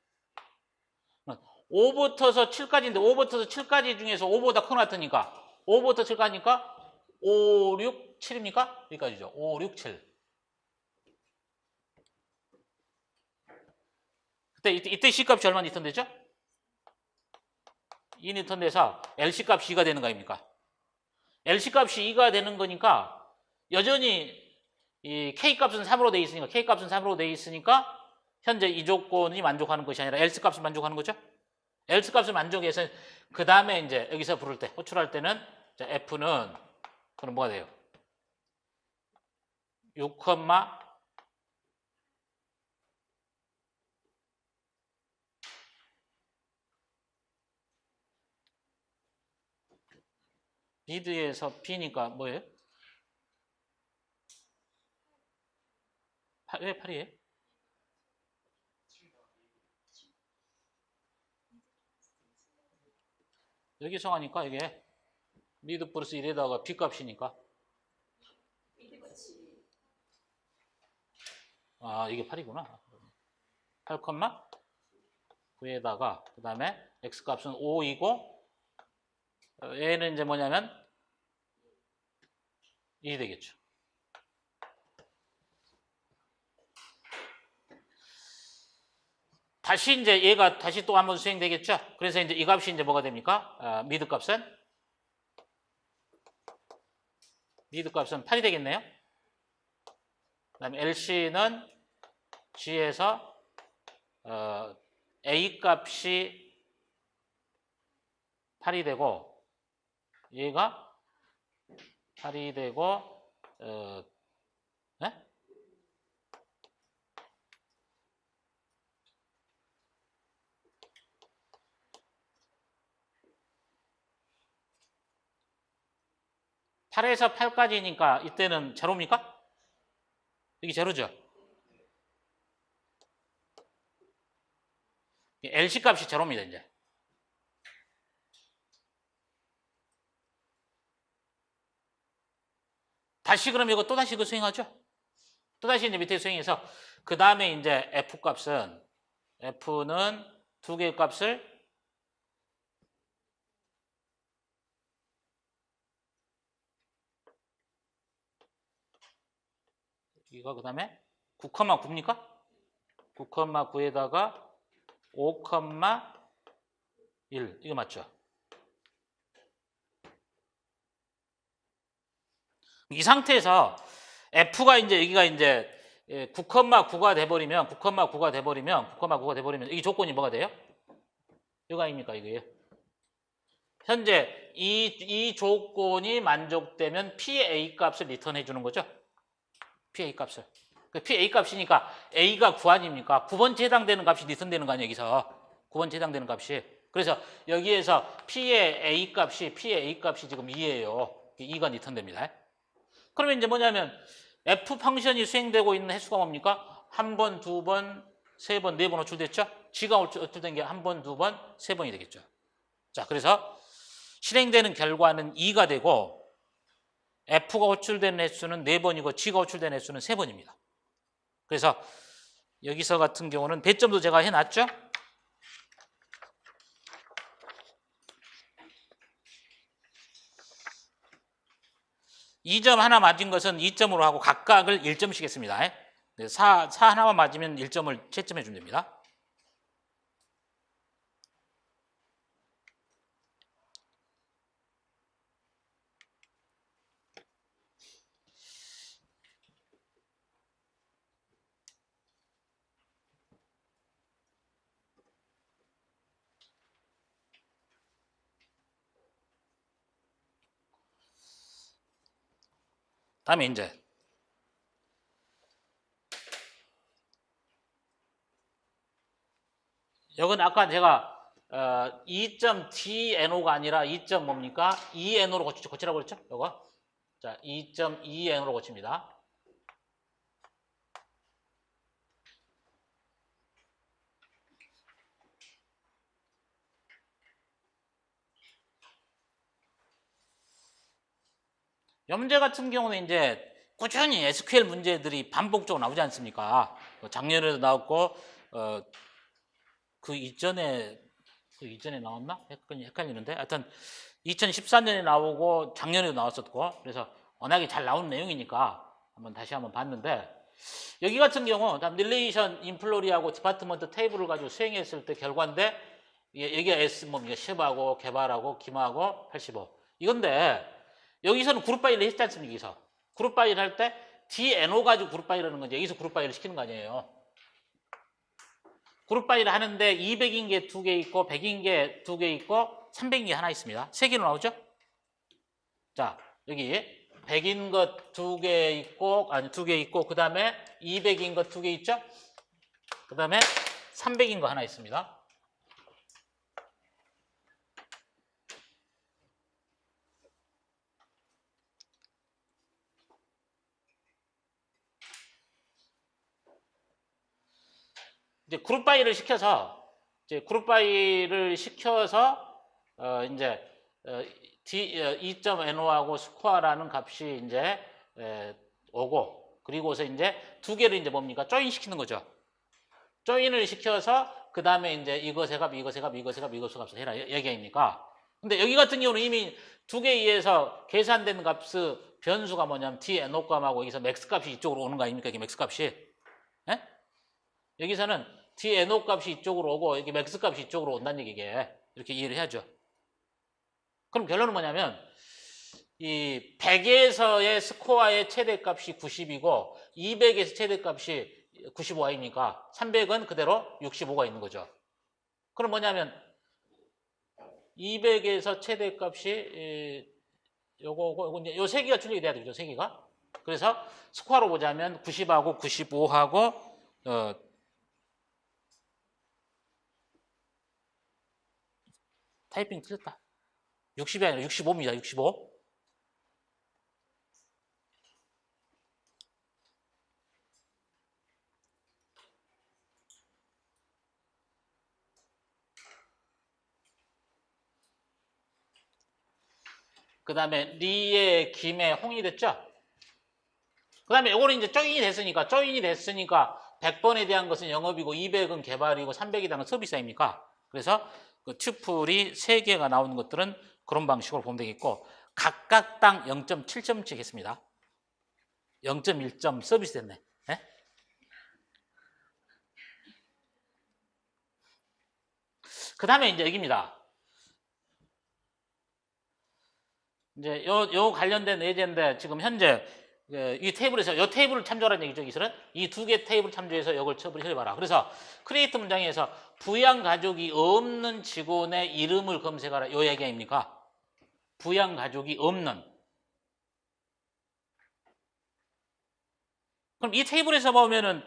5부터서 7까지인데 5부터서 7까지 중에서 5보다 큰 거 같으니까 5부터 7까지니까 5, 6, 7입니까? 여기까지죠. 5, 6, 7. 이때 C값이 얼마 리턴 되죠? 2 리턴 돼서 LC값이 2가 되는 거 아닙니까? LC값이 2가 되는 거니까 여전히 이 K값은 3으로 돼 있으니까 현재 이 조건이 만족하는 것이 아니라 L값을 만족하는 거죠? L값을 만족해서 그 다음에 이제 여기서 부를 때 호출할 때는 F는 그럼 뭐가 돼요? 6, 미드에서 B니까 뭐예요? 왜 8이에요? 여기서 하니까 이게 미드 플러스 1에다가 B 값이니까 이게 8이구나. 8, 9에다가 그 다음에 X 값은 5이고 얘는 이제 뭐냐면 2이 되겠죠. 다시 이제 얘가 다시 또 한번 수행되겠죠? 그래서 이제 이 값이 이제 뭐가 됩니까? 미드 값은 8이 되겠네요. 그다음에 LC는 G에서 A 값이 8이 되고 얘가 8이 되고 네? (8에서) 8까지니까 이때는 제로입니까? 여기 제로죠? LC 값이 제로입니다, 이제. 다시 그럼 이거 또다시 그 수행하죠? 또다시 이제 밑에 수행해서 그 다음에 이제 F 값은 F는 두 개의 값을 이거 그 다음에 9,9입니까? 9,9에다가 5,1 이거 맞죠? 이 상태에서 F가 이제 여기가 이제 9,9가 돼버리면 9,9가 돼버리면 이 조건이 뭐가 돼요? 이거 아닙니까 이거예요? 현재 이 조건이 만족되면 PA 값을 리턴해 주는 거죠? PA 값을. PA 값이니까 A가 9 아닙니까? 9번째 해당되는 값이 리턴되는 거 아니에요, 여기서. 9번째 해당되는 값이. 그래서 여기에서 P의 A 값이 지금 2예요. 2가 리턴됩니다. 그러면 이제 뭐냐면 F 펑션이 수행되고 있는 횟수가 뭡니까? 한 번, 두 번, 세 번, 네 번 호출됐죠? G가 호출된 게 한 번, 두 번, 세 번이 되겠죠. 자, 그래서 실행되는 결과는 2가 되고 F가 호출된 횟수는 4번이고 G가 호출된 횟수는 3번입니다. 그래서 여기서 같은 경우는 배점도 제가 해놨죠? 이 점 하나 맞은 것은 2점으로 하고 각각을 1점씩 했습니다. 4 하나만 맞으면 1점을 채점해 주면 됩니다. 다음에 이제 여기는 아까 제가 2.dno가 아니라 2. 뭡니까? 2no로 고치라고 그랬죠? 요거. 자, 2.2no로 고칩니다. 문제 같은 경우는 이제 꾸준히 SQL 문제들이 반복적으로 나오지 않습니까? 작년에도 나왔고 그 이전에 나왔나? 헷갈리는데 하여튼 2014년에 나오고 작년에도 나왔었고 그래서 워낙에 잘 나온 내용이니까 다시 한번 봤는데 여기 같은 경우 릴레이션 인플로리하고 디파트먼트 테이블을 가지고 수행했을 때 결과인데 여기가 S 뭡니까? 10하고 개발하고 김하고 85 이건데 여기서는 그룹 파일을 했지 않습니까? 여기서 그룹 파일 할 때 DNO 가지고 그룹 파일 하는 건지 여기서 그룹 파일을 시키는 거 아니에요. 그룹 파일을 하는데 200인 게 2개 있고 100인 게 2개 있고 300인 게 하나 있습니다. 3개로 나오죠? 자, 여기 100인 것 2개 있고 아니 2개 있고 그 다음에 200인 것 2개 있죠? 그 다음에 300인 거 하나 있습니다. 이제 그룹 파일을 시켜서 이제 2.no하고 스코어라는 값이 이제 오고 그리고서 이제 두 개를 이제 뭡니까? 조인 시키는 거죠. 조인을 시켜서 그 다음에 이제 이것의 값, 이것의 값을 해라 얘기입니까? 근데 여기 같은 경우는 이미 두 개에 의해서 계산된 값의 변수가 뭐냐면 dno 값하고 여기서 맥스 값이 이쪽으로 오는 거 아닙니까? 이게 맥스 값이. 예? 여기서는 뒤에 NO 값이 이쪽으로 오고 이게 맥스 값이 이쪽으로 온다는 얘기게. 이렇게 이해를 해야죠. 그럼 결론은 뭐냐면 이 100에서의 스코어의 최대값이 90이고 200에서 최대값이 95y니까 300은 그대로 65가 있는 거죠. 그럼 뭐냐면 200에서 최대값이 요거 이제 요 세 개가 출력이 돼야 되죠. 세 개가. 그래서 스코어로 보자면 90하고 95하고 타이핑 틀렸다. 60이 아니라 65입니다. 65. 그 다음에 리에 김에 홍이 됐죠? 그 다음에 요거는 이제 조인이 됐으니까 100번에 대한 것은 영업이고 200은 개발이고 300에 대한 건 서비스 아닙니까? 그래서 그 튜플이 3개가 나오는 것들은 그런 방식으로 보면 되겠고 각각당 0.7점씩 했습니다. 0.1점 서비스 됐네. 네? 그 다음에 이제 여기입니다. 이제 요 관련된 예제인데 지금 현재 이 테이블에서 이 테이블을 참조하라는 얘기죠. 여기서는 이 두 개 테이블 참조해서 이걸 처리해봐라. 그래서 크리에이트 문장에서 부양 가족이 없는 직원의 이름을 검색하라. 요 얘기 아닙니까? 부양 가족이 없는. 그럼 이 테이블에서 보면은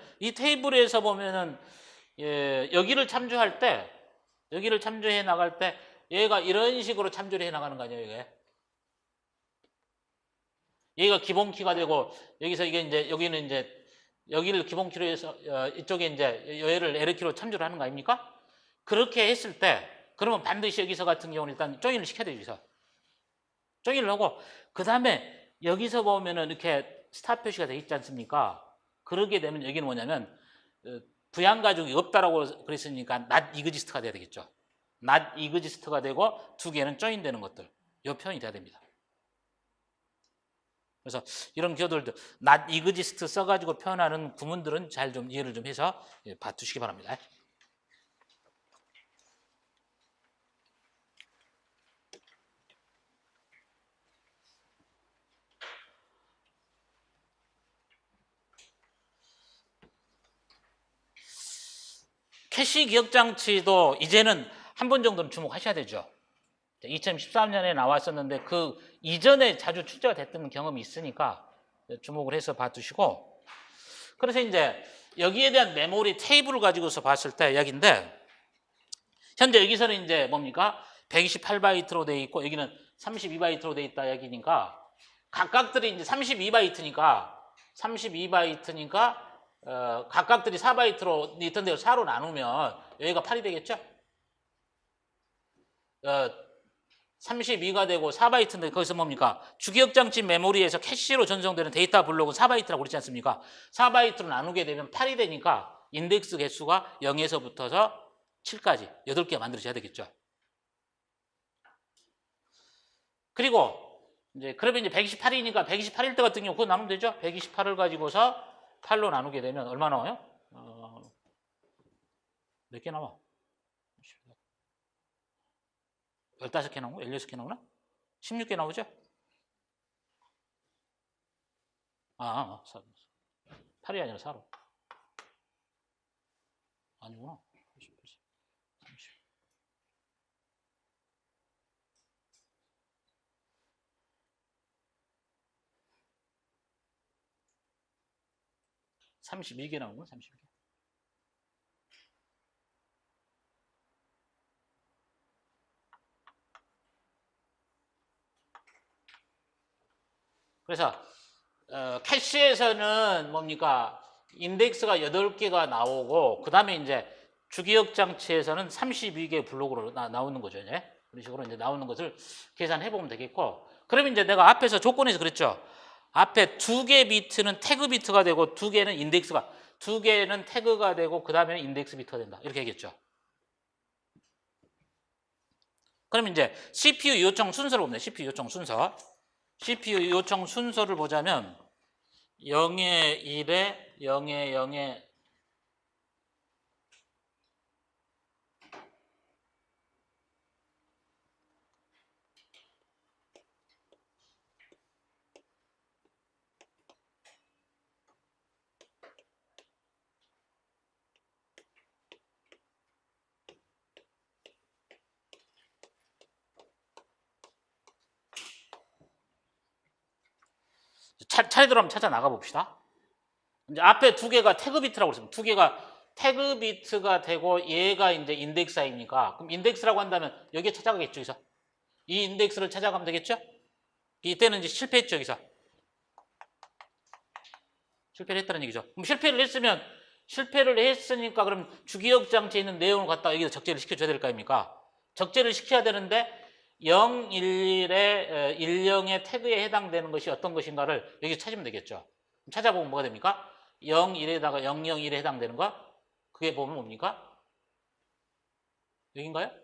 여기를 참조할 때 여기를 참조해 나갈 때 얘가 이런 식으로 참조를 해 나가는 거 아니에요, 이게? 얘가 기본키가 되고 여기서 이게 이제 여기는 이제 여기를 기본키로 해서 이쪽에 이제 얘를 L키로 참조를 하는 거 아닙니까? 그렇게 했을 때 그러면 반드시 여기서 같은 경우는 일단 조인을 시켜야 돼요. 여기서 조인을 하고 그 다음에 여기서 보면은 이렇게 스타 표시가 돼 있지 않습니까? 그러게 되면 여기는 뭐냐면 부양가족이 없다라고 그랬으니까 not exist가 돼야 되겠죠. not exist가 되고 두 개는 조인되는 것들 이 표현이 돼야 됩니다. 그래서 이런 기호들도 not exist 써가지고 표현하는 구문들은 잘 좀 이해를 좀 해서 봐두시기 바랍니다. 캐시 기억장치도 이제는 한 번 정도는 주목하셔야 되죠. 2013년에 나왔었는데 그 이전에 자주 출제가 됐던 경험이 있으니까 주목을 해서 봐두시고 그래서 이제 여기에 대한 메모리 테이블을 가지고서 봤을 때 이야기인데 현재 여기서는 이제 뭡니까? 128바이트로 돼 있고 여기는 32바이트로 돼 있다 이야기니까 각각들이 이제 32바이트니까 각각들이 4바이트로 있던 대로 4로 나누면 여기가 8이 되겠죠? 32가 되고 4바이트인데 거기서 뭡니까? 주기억장치 메모리에서 캐시로 전송되는 데이터 블록은 4바이트라고 그랬지 않습니까? 4바이트로 나누게 되면 8이 되니까 인덱스 개수가 0에서부터서 7까지 8개 만들어져야 되겠죠. 그리고 이제 그러면 이제 128이니까 128일 때 같은 경우 그거 나누면 되죠? 128을 가지고서 8로 나누게 되면 얼마 나와요? 몇 개 나와? 15개 나오고 16개 나오나? 16개 나오죠? 8이 아니라 4로. 아니구나. 30. 32개 나오고 32개. 그래서 캐시에서는 뭡니까? 인덱스가 8개가 나오고 그 다음에 이제 주기억 장치에서는 32개 블록으로 나오는 거죠. 이제. 그런 식으로 이제 나오는 것을 계산해 보면 되겠고 그러면 이제 내가 앞에서 조건에서 그랬죠. 앞에 2개 비트는 태그 비트가 되고 2개는 인덱스가 2개는 태그가 되고 그 다음에는 인덱스 비트가 된다. 이렇게 얘기했죠. 그러면 이제 CPU 요청 순서를 보면 CPU 요청 순서. CPU 요청 순서를 보자면 0에 1에 0에 0에 차례대로 한번 찾아 나가 봅시다. 이제 앞에 두 개가 태그 비트라고 그랬습니다. 두 개가 태그 비트가 되고 얘가 이제 인덱스 아닙니까? 그럼 인덱스라고 한다면 여기에 찾아가겠죠, 여기서. 이 인덱스를 찾아가면 되겠죠? 이때는 이제 실패했죠, 여기서. 실패를 했다는 얘기죠. 그럼 실패를 했으니까 그럼 주기억 장치에 있는 내용을 갖다가 여기서 적재를 시켜줘야 될 거 아닙니까? 적재를 시켜야 되는데 011의 10의 태그에 해당되는 것이 어떤 것인가를 여기 찾으면 되겠죠. 찾아보면 뭐가 됩니까? 01에다가 001에 해당되는 거? 그게 보면 뭡니까? 여긴가요?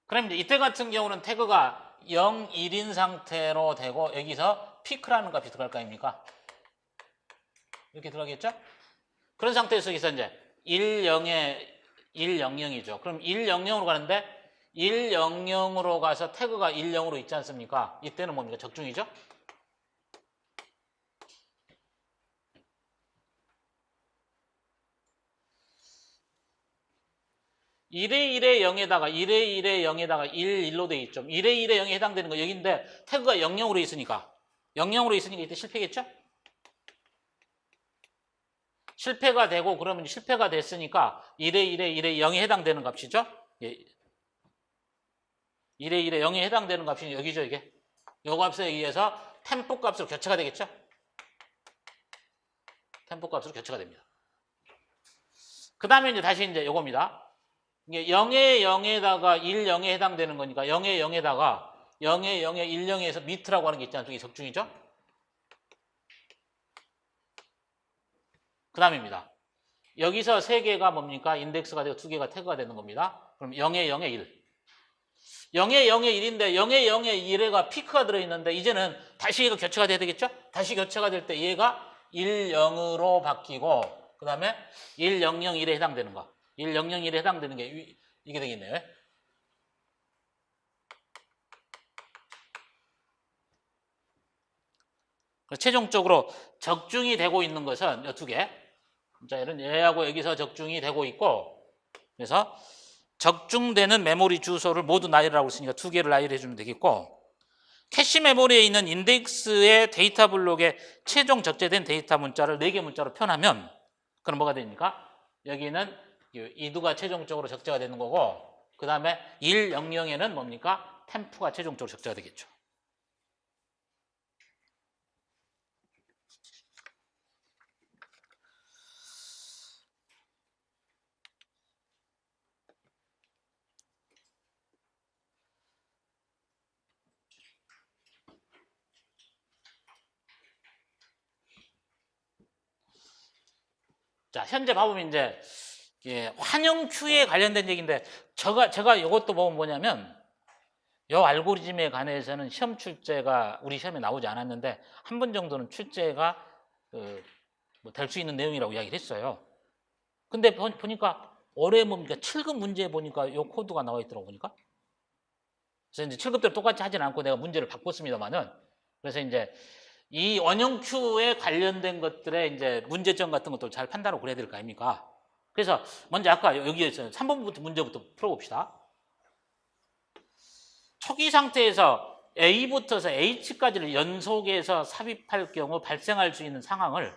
그럼 이제 이때 같은 경우는 태그가 0, 1인 상태로 되고 여기서 피크라는 값이 들어갈 거 아닙니까? 이렇게 들어가겠죠? 그런 상태에서 여기서 이제 1, 0에 1, 0, 0이죠. 그럼 1, 0, 0으로 가는데 1, 0, 0으로 가서 태그가 1, 0으로 있지 않습니까? 이때는 뭡니까? 적중이죠? (1의 1의 0에다가 1의 1의 0에다가 1, 1로 돼 있죠. 1의 1의 0에 해당되는 거 여기인데 태그가 00으로 있으니까 00으로 있으니까 이때 실패겠죠? 실패가 되고 그러면 실패가 됐으니까 1의 1의 1의 0에 해당되는 값이죠? 예. 1의 1의 0에 해당되는 값이 여기죠, 이게. 요 값에 의해서 템포 값으로 교체가 되겠죠? 템포 값으로 교체가 됩니다. 그 다음에 이제 다시 이제 요겁니다. 이게 0의 0에다가 1, 0에 해당되는 거니까 0의 0에다가 0의 0에 1, 0에서 미트라고 하는 게 있지 않습니까? 이게 적중이죠? 그 다음입니다. 여기서 세 개가 뭡니까? 인덱스가 되고 두 개가 태그가 되는 겁니다. 그럼 0의 0에 1. 0의 0에 1인데 0의 0에 1에가 피크가 들어있는데 이제는 다시 얘가 교체가 돼야 되겠죠? 다시 교체가 될 때 얘가 1, 0으로 바뀌고 그 다음에 1, 0, 0, 1에 해당되는 거. 1, 0, 0, 1에 해당되는 게 이게 되겠네요. 최종적으로 적중이 되고 있는 것은 이 두 개. 자, 이런 얘하고 여기서 적중이 되고 있고 그래서 적중되는 메모리 주소를 모두 나열이라고 했으니까 두 개를 나열해 주면 되겠고 캐시 메모리에 있는 인덱스의 데이터 블록에 최종 적재된 데이터 문자를 4개 문자로 표현하면 그럼 뭐가 됩니까? 여기는 이두가 최종적으로 적재가 되는 거고 그 다음에 1, 0, 0에는 뭡니까? 템프가 최종적으로 적재가 되겠죠. 자, 현재 봐보면 이제 환영 큐에 관련된 얘기인데 제가 이것도 보면 뭐냐면 이 알고리즘에 관해서는 시험 출제가 우리 시험에 나오지 않았는데 한 번 정도는 출제가 될 수 있는 내용이라고 이야기를 했어요. 근데 보니까 올해 뭡니까 7급 문제에 보니까 이 코드가 나와 있더라고 보니까. 그래서 이제 7급대로 똑같이 하진 않고 내가 문제를 바꿨습니다만은 그래서 이제 이 원형 큐에 관련된 것들의 이제 문제점 같은 것도 잘 판단하고 그래야 될 거 아닙니까? 그래서 먼저 아까 여기에서 3번부터 문제부터 풀어봅시다. 초기 상태에서 A부터서 H까지를 연속해서 삽입할 경우 발생할 수 있는 상황을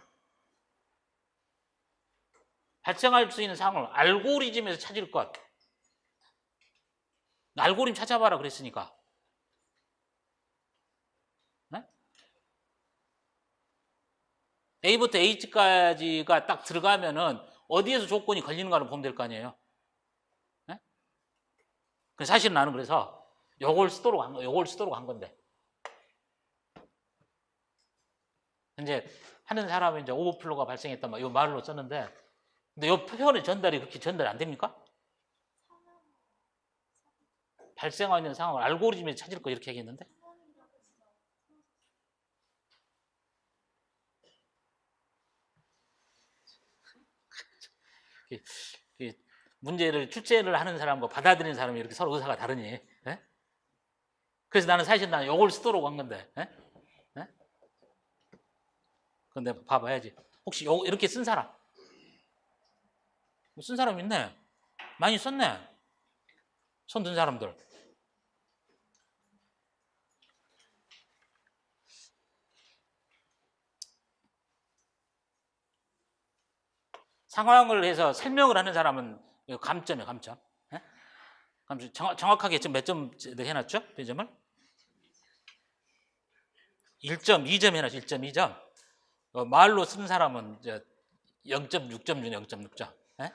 알고리즘에서 찾을 것. 알고리즘 찾아봐라 그랬으니까. 네? A부터 H까지가 딱 들어가면은 어디에서 조건이 걸리는가를 보면 될 거 아니에요. 네? 사실은 나는 그래서 요걸 쓰도록 한 건데. 이제 하는 사람이 이제 오버플로가 발생했단 말, 이 말로 썼는데, 근데 이 표현의 전달이 그렇게 전달이 안 됩니까? 발생하고 있는 상황을 알고리즘에서 찾을 거 이렇게 얘기했는데. 이 문제를 출제를 하는 사람과 받아들이는 사람이 이렇게 서로 의사가 다르니? 예? 그래서 나는 사실 나는 요걸 쓰도록 한 건데. 예? 예? 근데 봐봐야지. 혹시 요 이렇게 쓴 사람? 쓴 사람 있네. 많이 썼네. 손 든 사람들. 상황을 해서 설명을 하는 사람은 감점이에요, 감점. 예? 감점. 정확하게 지금 몇 점 해놨죠? 몇 점을? 1점, 2점 해놨죠, 1.2점. 말로 쓴 사람은 이제 0.6점 중에 0.6점. 예?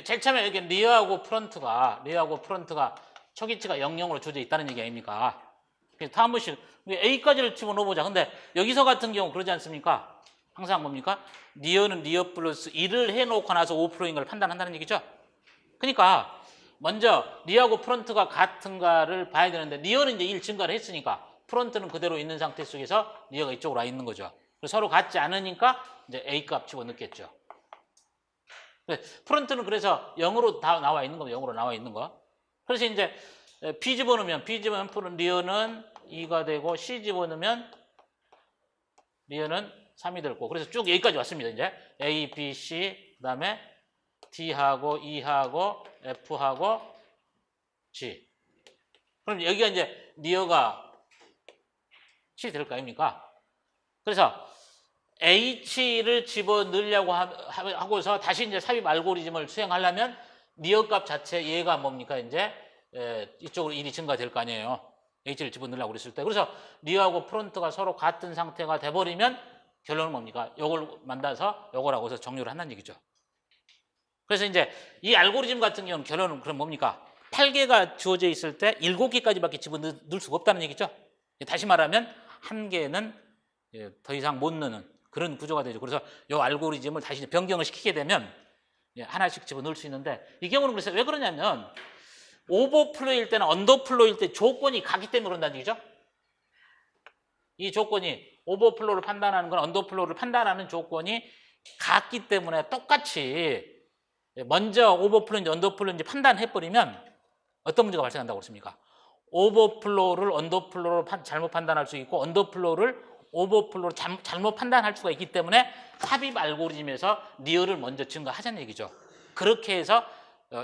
제일 처음에 여기 리어하고 프론트가 초기치가 0,0으로 주어져 있다는 얘기 아닙니까? 그래서 한 번씩 A까지를 집어넣어보자. 근데 여기서 같은 경우 그러지 않습니까? 항상 뭡니까? 리어는 리어 플러스 1을 해놓고 나서 오버플로잉 걸 판단한다는 얘기죠. 그러니까 먼저 리어하고 프론트가 같은가를 봐야 되는데 리어는 이제 1 증가를 했으니까 프론트는 그대로 있는 상태 속에서 리어가 이쪽으로 와 있는 거죠. 서로 같지 않으니까 이제 A 값 집어넣겠죠. 프론트는 그래서 0으로 다 나와 있는 겁니다. 0으로 나와 있는 거. 그래서 이제 B 집어넣으면 리어는 2가 되고 C 집어넣으면 리어는 3이 될 거고. 그래서 쭉 여기까지 왔습니다. 이제 A, B, C 그다음에 D하고 E하고 F하고 G. 그럼 여기가 이제 리어가 C 될 거 아닙니까? 그래서 H를 집어넣으려고 하고서 다시 이제 삽입 알고리즘을 수행하려면 리어 값 자체 얘가 뭡니까? 이제 이쪽으로 1이 증가될 거 아니에요. H를 집어넣으려고 그랬을 때. 그래서 리어하고 프론트가 서로 같은 상태가 돼버리면 결론은 뭡니까? 요걸 만나서 요걸 하고서 정리를 한다는 얘기죠. 그래서 이제 이 알고리즘 같은 경우는 결론은 그럼 뭡니까? 8개가 주어져 있을 때 7개까지밖에 집어넣을 수가 없다는 얘기죠. 다시 말하면 한 개는 더 이상 못 넣는 그런 구조가 되죠. 그래서 이 알고리즘을 다시 변경을 시키게 되면 하나씩 집어넣을 수 있는데 이 경우는 그래서 왜 그러냐면 오버플로일 때나 언더플로일 때 조건이 같기 때문에 그런다는 얘기죠. 이 조건이 오버플로를 판단하는 건 언더플로를 판단하는 조건이 같기 때문에 똑같이 먼저 오버플로인지 언더플로인지 판단해버리면 어떤 문제가 발생한다고 그랬습니까? 오버플로를 언더플로로 잘못 판단할 수 있고 언더플로를 오버플로로 잘못 판단할 수가 있기 때문에 삽입 알고리즘에서 리어를 먼저 증가하자는 얘기죠. 그렇게 해서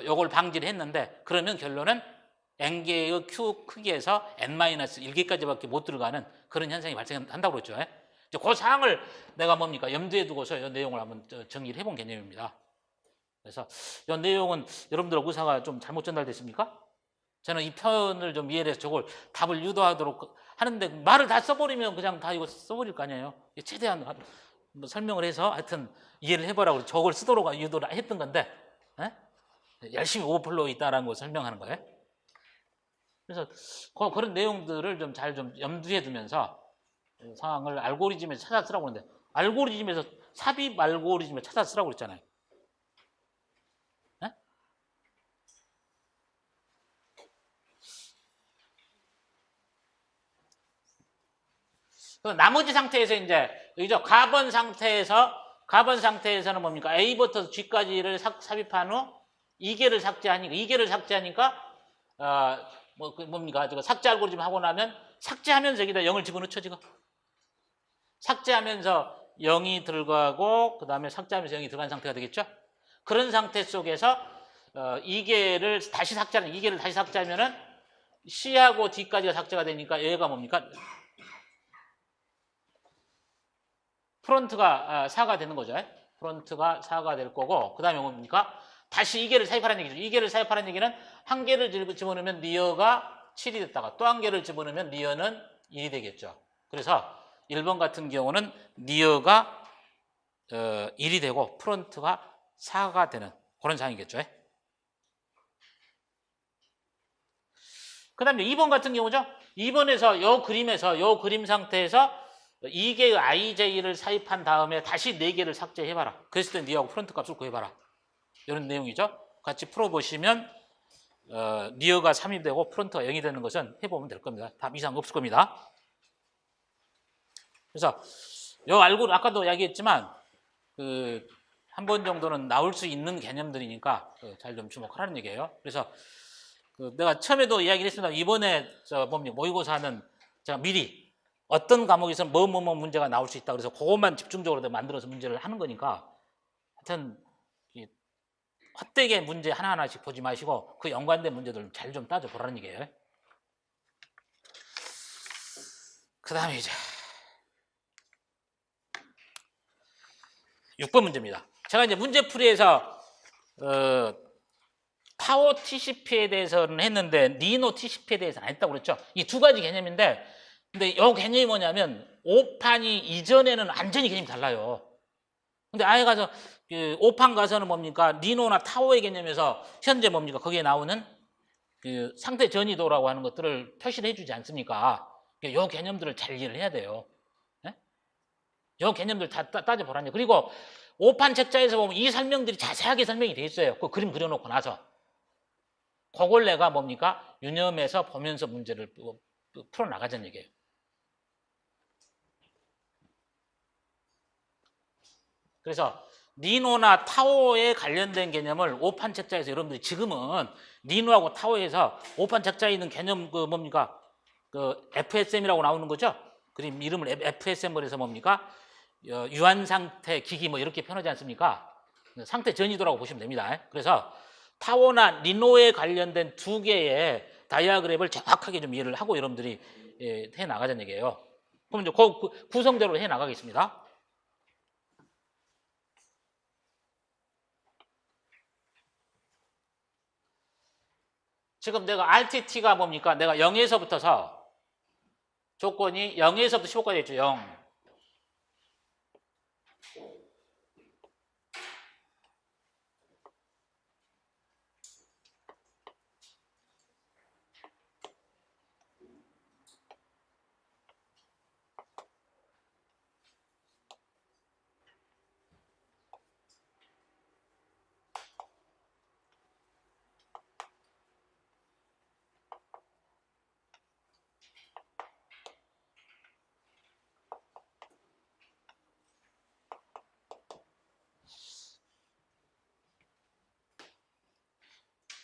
이걸 방지를 했는데 그러면 결론은 n개의 q 크기에서 n-1개까지밖에 못 들어가는 그런 현상이 발생한다고 그랬죠. 그 사항을 내가 뭡니까? 염두에 두고서 이 내용을 한번 정리를 해본 개념입니다. 그래서 이 내용은 여러분들 의사가 좀 잘못 전달됐습니까? 저는 이 표현을 좀 이해를 해서 저걸 답을 유도하도록 하는데 말을 다 써버리면 그냥 다 이거 써버릴 거 아니에요. 최대한 뭐 설명을 해서 하여튼 이해를 해보라고 저걸 쓰도록 유도를 했던 건데 열심히 오버플로우 있다라는 걸 설명하는 거예요. 그래서 그런 내용들을 좀 잘 좀 염두에 두면서 상황을 알고리즘에서 찾아 쓰라고 하는데 알고리즘에서 삽입 알고리즘에 찾아 쓰라고 그랬잖아요. 나머지 상태에서 이제 여기죠. 가번 상태에서는 뭡니까? A부터 G까지를 삽입한 후 2개를 삭제하니까 뭡니까? 삭제 알고리즘 하고 나면 삭제하면서 여기다 0을 집어넣죠, 지금. 삭제하면서 0이 들어가고 그다음에 삭제하면서 0이 들어간 상태가 되겠죠? 그런 상태 속에서 2개를 다시 삭제하면은 C하고 D까지가 삭제가 되니까 얘가 뭡니까? 프론트가 4가 되는 거죠. 프론트가 4가 될 거고 그 다음에 뭡니까? 다시 2개를 삽입하라는 얘기죠. 2개를 삽입하라는 얘기는 한 개를 집어넣으면 리어가 7이 됐다가 또 한 개를 집어넣으면 리어는 1이 되겠죠. 그래서 1번 같은 경우는 리어가 1이 되고 프론트가 4가 되는 그런 상황이겠죠. 그 다음에 2번 같은 경우죠. 2번에서 요 그림에서 요 그림 상태에서 2개의 IJ를 삽입한 다음에 다시 4개를 삭제해봐라. 그랬을 때 니하고 프론트 값을 구해봐라. 이런 내용이죠. 같이 풀어보시면 니어가 3이 되고 프론트가 0이 되는 것은 해보면 될 겁니다. 답 이상 없을 겁니다. 그래서 요 알고는 아까도 이야기했지만 한 번 정도는 나올 수 있는 개념들이니까 잘 좀 주목하라는 얘기예요. 그래서 내가 처음에도 이야기를 했습니다. 이번에 모의고사는 제가 미리 어떤 과목에서 뭐 문제가 나올 수 있다. 그래서 그것만 집중적으로 만들어서 문제를 하는 거니까 하여튼 헛되게 문제 하나하나씩 보지 마시고 그 연관된 문제들 잘 좀 따져보라는 얘기예요. 그 다음에 이제 6번 문제입니다. 제가 이제 문제풀이에서 타오 TCP에 대해서는 했는데 니노 TCP에 대해서는 안 했다고 그랬죠. 이 두 가지 개념인데 근데 이 개념이 뭐냐면 5판이 이전에는 완전히 개념이 달라요. 근데 아예 가서 5판 가서는 뭡니까? 니노나 타오의 개념에서 현재 뭡니까? 거기에 나오는 상태 전이도라고 하는 것들을 표시를 해주지 않습니까? 이 개념들을 잘 이해를 해야 돼요. 이 개념들 다 따져보라니. 그리고 5판 책자에서 보면 이 설명들이 자세하게 설명이 돼 있어요. 그 그림 그려놓고 나서. 그걸 내가 뭡니까? 유념해서 보면서 문제를 풀어나가자는 얘기예요. 그래서 니노나 타오에 관련된 개념을 5판 책자에서 여러분들이 지금은 니노하고 타오에서 5판 책자에 있는 개념 뭡니까? FSM이라고 나오는 거죠? 그림 이름을 FSM을 해서 뭡니까? 유한상태 기기 뭐 이렇게 표현하지 않습니까? 상태 전이도라고 보시면 됩니다. 그래서 타오나 니노에 관련된 두 개의 다이아그램을 정확하게 좀 이해를 하고 여러분들이 해 나가자는 얘기예요. 그럼 이제 그 구성대로 해 나가겠습니다. 지금 내가 RTT가 뭡니까? 내가 0에서부터서 조건이 0에서부터 15까지 있죠. 0.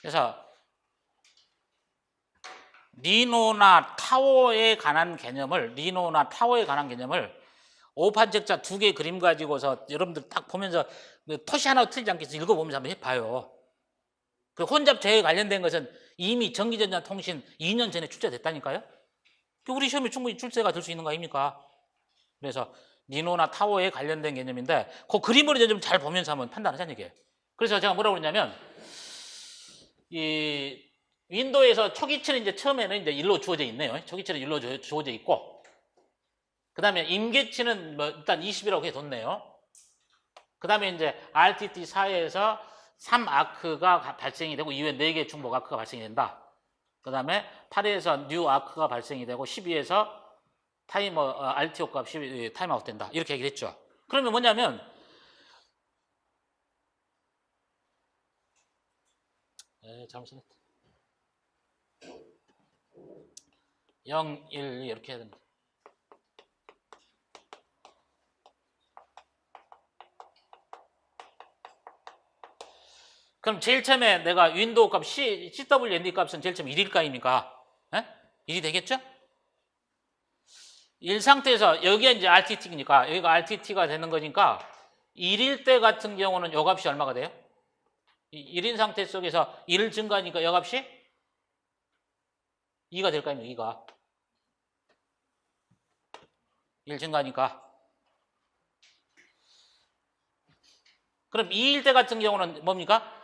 그래서 니노나 타워에 관한 개념을 5판 책자 2개 그림 가지고서 여러분들 딱 보면서 토시 하나 틀리지 않게 읽어보면서 한번 해봐요. 그 혼잡 제어에 관련된 것은 이미 전기전자 통신 2년 전에 출제됐다니까요. 우리 시험에 충분히 출제가 될 수 있는 거 아닙니까? 그래서 니노나 타워에 관련된 개념인데 그 그림을 좀 잘 보면서 한번 판단하자는 얘기예요. 그래서 제가 뭐라고 그랬냐면 이 윈도우에서 초기체는 이제 처음에는 이제 일로 주어져 있네요. 초기체는 일로 주어져 있고, 그 다음에 임계치는 뭐 일단 20이라고 해뒀네요. 그 다음에 이제 RTT 4에서 3아크가 발생이 되고 이후에 4개 중복 아크가 발생이 된다. 그 다음에 8에서 뉴 아크가 발생이 되고 12에서 RTO 값 12 타임아웃 된다. 이렇게 얘기를 했죠. 그러면 뭐냐면 잘못 썼네. 0, 1 이렇게 해야 됩니다. 그럼 제일 처음에 내가 윈도우 값 CWND 값은 제일 처음에 1일까입니까? 1이 되겠죠? 1 상태에서 여기가 이제 RTT니까 여기가 RTT가 되는 거니까 1일 때 같은 경우는 요 값이 얼마가 돼요? 1인 상태 속에서 1을 증가하니까 요 값이 2가 될까요? 2가 1 증가하니까. 그럼 2일 때 같은 경우는 뭡니까?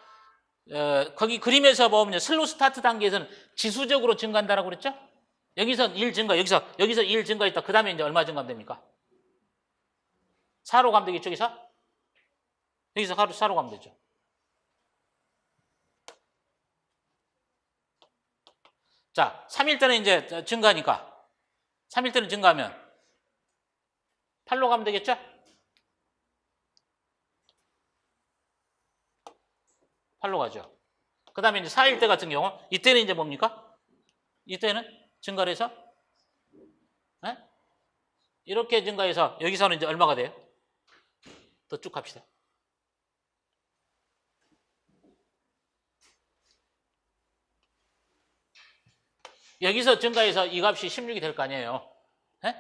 거기 그림에서 보면 슬로우 스타트 단계에서는 지수적으로 증가한다라고 그랬죠? 여기서 1 증가, 여기서 1 증가했다. 그 다음에 이제 얼마 증가하면 됩니까? 4로 가면 되겠죠, 여기서 4로 가면 되죠. 자, 3일 때는 이제 증가하니까 3일 때는 증가하면 8로 가면 되겠죠? 8로 가죠. 그 다음에 이제 4일 때 같은 경우 이때는 이제 뭡니까? 이때는 증가를 해서 에? 이렇게 증가해서 여기서는 이제 얼마가 돼요? 더 쭉 갑시다. 여기서 증가해서 이 값이 16이 될 거 아니에요. 에?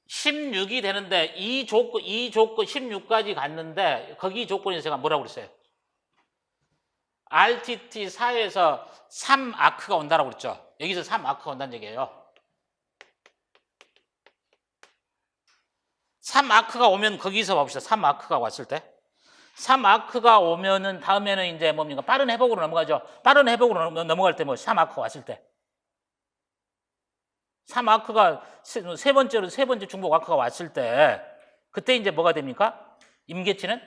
16이 되는데 이 조건 16까지 갔는데 거기 조건에서 제가 뭐라고 그랬어요? RTT 4에서 3아크가 온다라고 그랬죠. 여기서 3아크가 온다는 얘기예요. 3아크가 오면 거기서 봅시다. 3아크가 왔을 때. 3아크가 오면은 다음에는 이제 뭡니까? 빠른 회복으로 넘어가죠. 빠른 회복으로 넘어갈 때 뭐 3아크가 왔을 때. 3아크가 세 번째 중복 아크가 왔을 때 그때 이제 뭐가 됩니까? 임계치는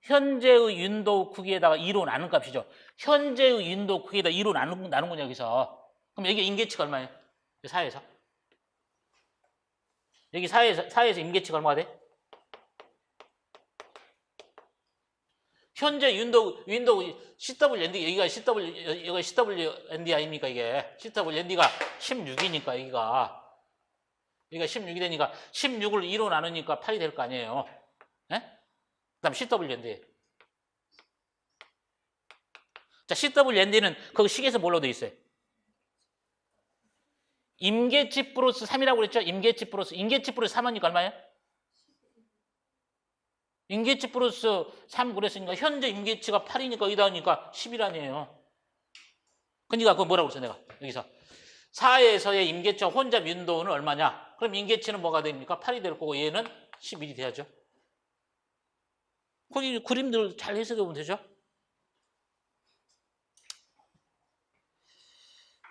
현재의 윤도 크기에다가 2로 나눈 값이죠. 현재의 윤도 크기에다 2로 나눈 거냐 여기서. 그럼 여기 임계치가 얼마예요? 4에서. 여기 4에서 임계치가 얼마가 돼? 현재 윤도 CWND 여기가 CWND 아닙니까 이게 CWND가 16이니까 여기가 16이 되니까 16을 2로 나누니까 8이 될 거 아니에요. 예? 그다음 CWND. 자 CWND는 거기 식에서 뭘로 돼 있어요? 임계치 플러스 3이라고 그랬죠? 임계치 플러스 3하니까 얼마예요? 임계치 플러스 3 그랬으니까 현재 임계치가 8이니까 여기다 하니까 11아니에요. 그러니까 그거 뭐라고 그랬어 내가 여기서 4에서의 임계치와 혼잡 윤도는 얼마냐? 그럼 임계치는 뭐가 됩니까? 8이 될 거고 얘는 11이 돼야죠. 거기 그림들 잘 해석해 보면 되죠.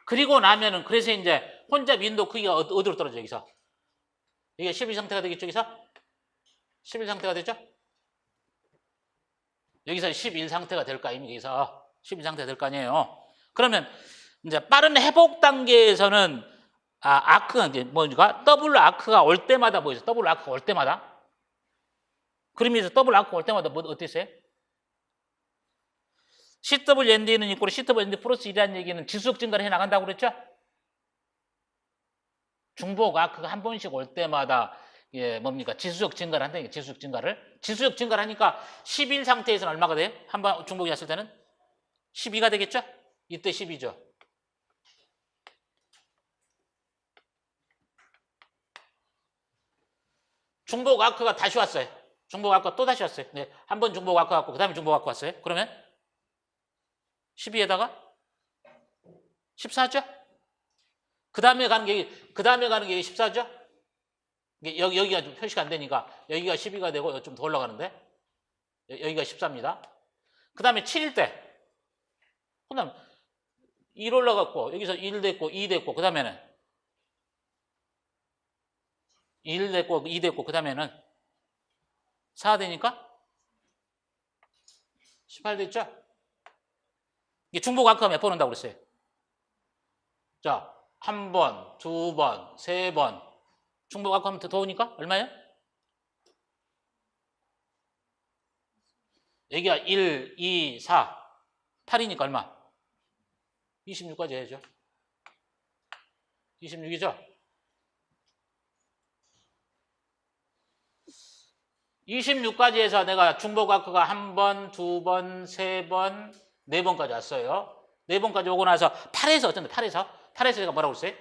그리고 나면은 그래서 이제 혼잡 윤도 크기가 어디로 떨어져 여기서? 이게 11 상태가 되겠죠 여기서? 11 상태가 되죠? 여기서 11 상태가 될 거 아닙니까? 여기서 11 상태가 될 거 아니에요. 그러면 이제 빠른 회복 단계에서는 아크가 이제 뭐니까 더블 아크가 올 때마다 뭐죠? 더블 아크가 올 때마다 그림에서 더블 아크가 올 때마다 뭐 어땠어요? CWND는 있고 CWND 플러스 1이라는 얘기는 지수적 증가를 해 나간다고 그랬죠? 중복 아크가 한 번씩 올 때마다 예, 뭡니까? 지수적 증가를 한다는 게 지수적 증가를 하니까 11 상태에서는 얼마가 돼요? 한 번 중복이 왔을 때는 12가 되겠죠? 이때 12죠. 중복 아크가 다시 왔어요. 중복 아크가 또 다시 왔어요. 네, 한 번 중복 아크 왔고 그 다음에 중복 아크 왔어요. 그러면 12에다가 14죠? 그 다음에 가는 게 14죠? 여기가 좀 표시가 안 되니까 여기가 12가 되고 좀 더 올라가는데 여기가 14입니다. 그 다음에 7일 때 그 다음 1 올라갔고 여기서 1 됐고 2 됐고 그 다음에는 1 됐고 2 됐고 그 다음에는 4 되니까 18 됐죠? 이게 중복 아크가 몇 번 온다고 그랬어요? 자, 한 번, 두 번, 세 번 중복 아크 하면 더 오니까 얼마예요? 여기가 1, 2, 4 8이니까 얼마? 26까지 해야죠. 26이죠? 26까지 해서 내가 중복 아크가 한 번, 두 번, 세 번, 네 번까지 왔어요. 네 번까지 오고 나서 8에서 어쩐데 8에서 제가 뭐라고 그랬어요?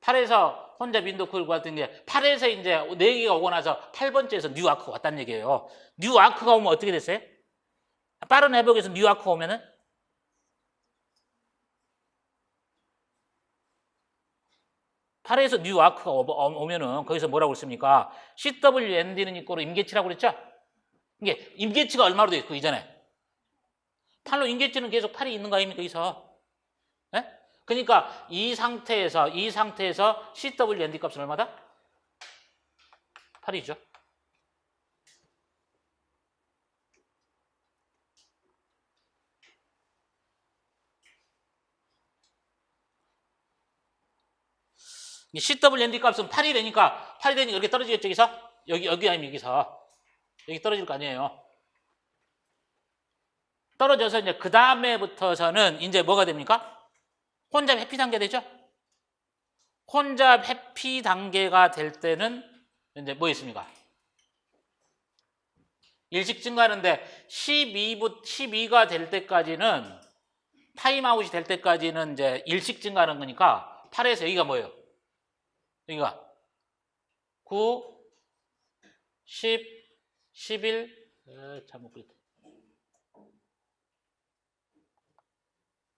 8에서 혼자 민도 크기를 구했던 게 8에서 이제 4개가 오고 나서 8번째에서 뉴 아크가 왔다는 얘기예요. 뉴 아크가 오면 어떻게 됐어요? 빠른 회복에서 뉴 아크가 오면은 8에서 뉴 아크가 오면은 거기서 뭐라고 그랬습니까? CWND는 이꼬로 임계치라고 그랬죠? 이게 임계치가 얼마로 돼 있고 이전에 8로 임계치는 계속 8이 있는 거 아닙니까? 여기서 네? 그러니까 이 상태에서 CWND 값은 얼마다? 8이죠. CWND 값은 8이 되니까 이렇게 떨어지겠죠, 여기서? 여기 아니면 여기서. 여기 떨어질 거 아니에요. 떨어져서 이제 그 다음에부터서는 이제 뭐가 됩니까? 혼잡 회피 단계 되죠? 혼잡 회피 단계가 될 때는 이제 뭐 있습니까? 일식 증가하는데 12가 될 때까지는 타임아웃이 될 때까지는 이제 일식 증가하는 거니까 8에서 여기가 뭐예요? 여기가 9, 10, 11, 잘못 그렸다.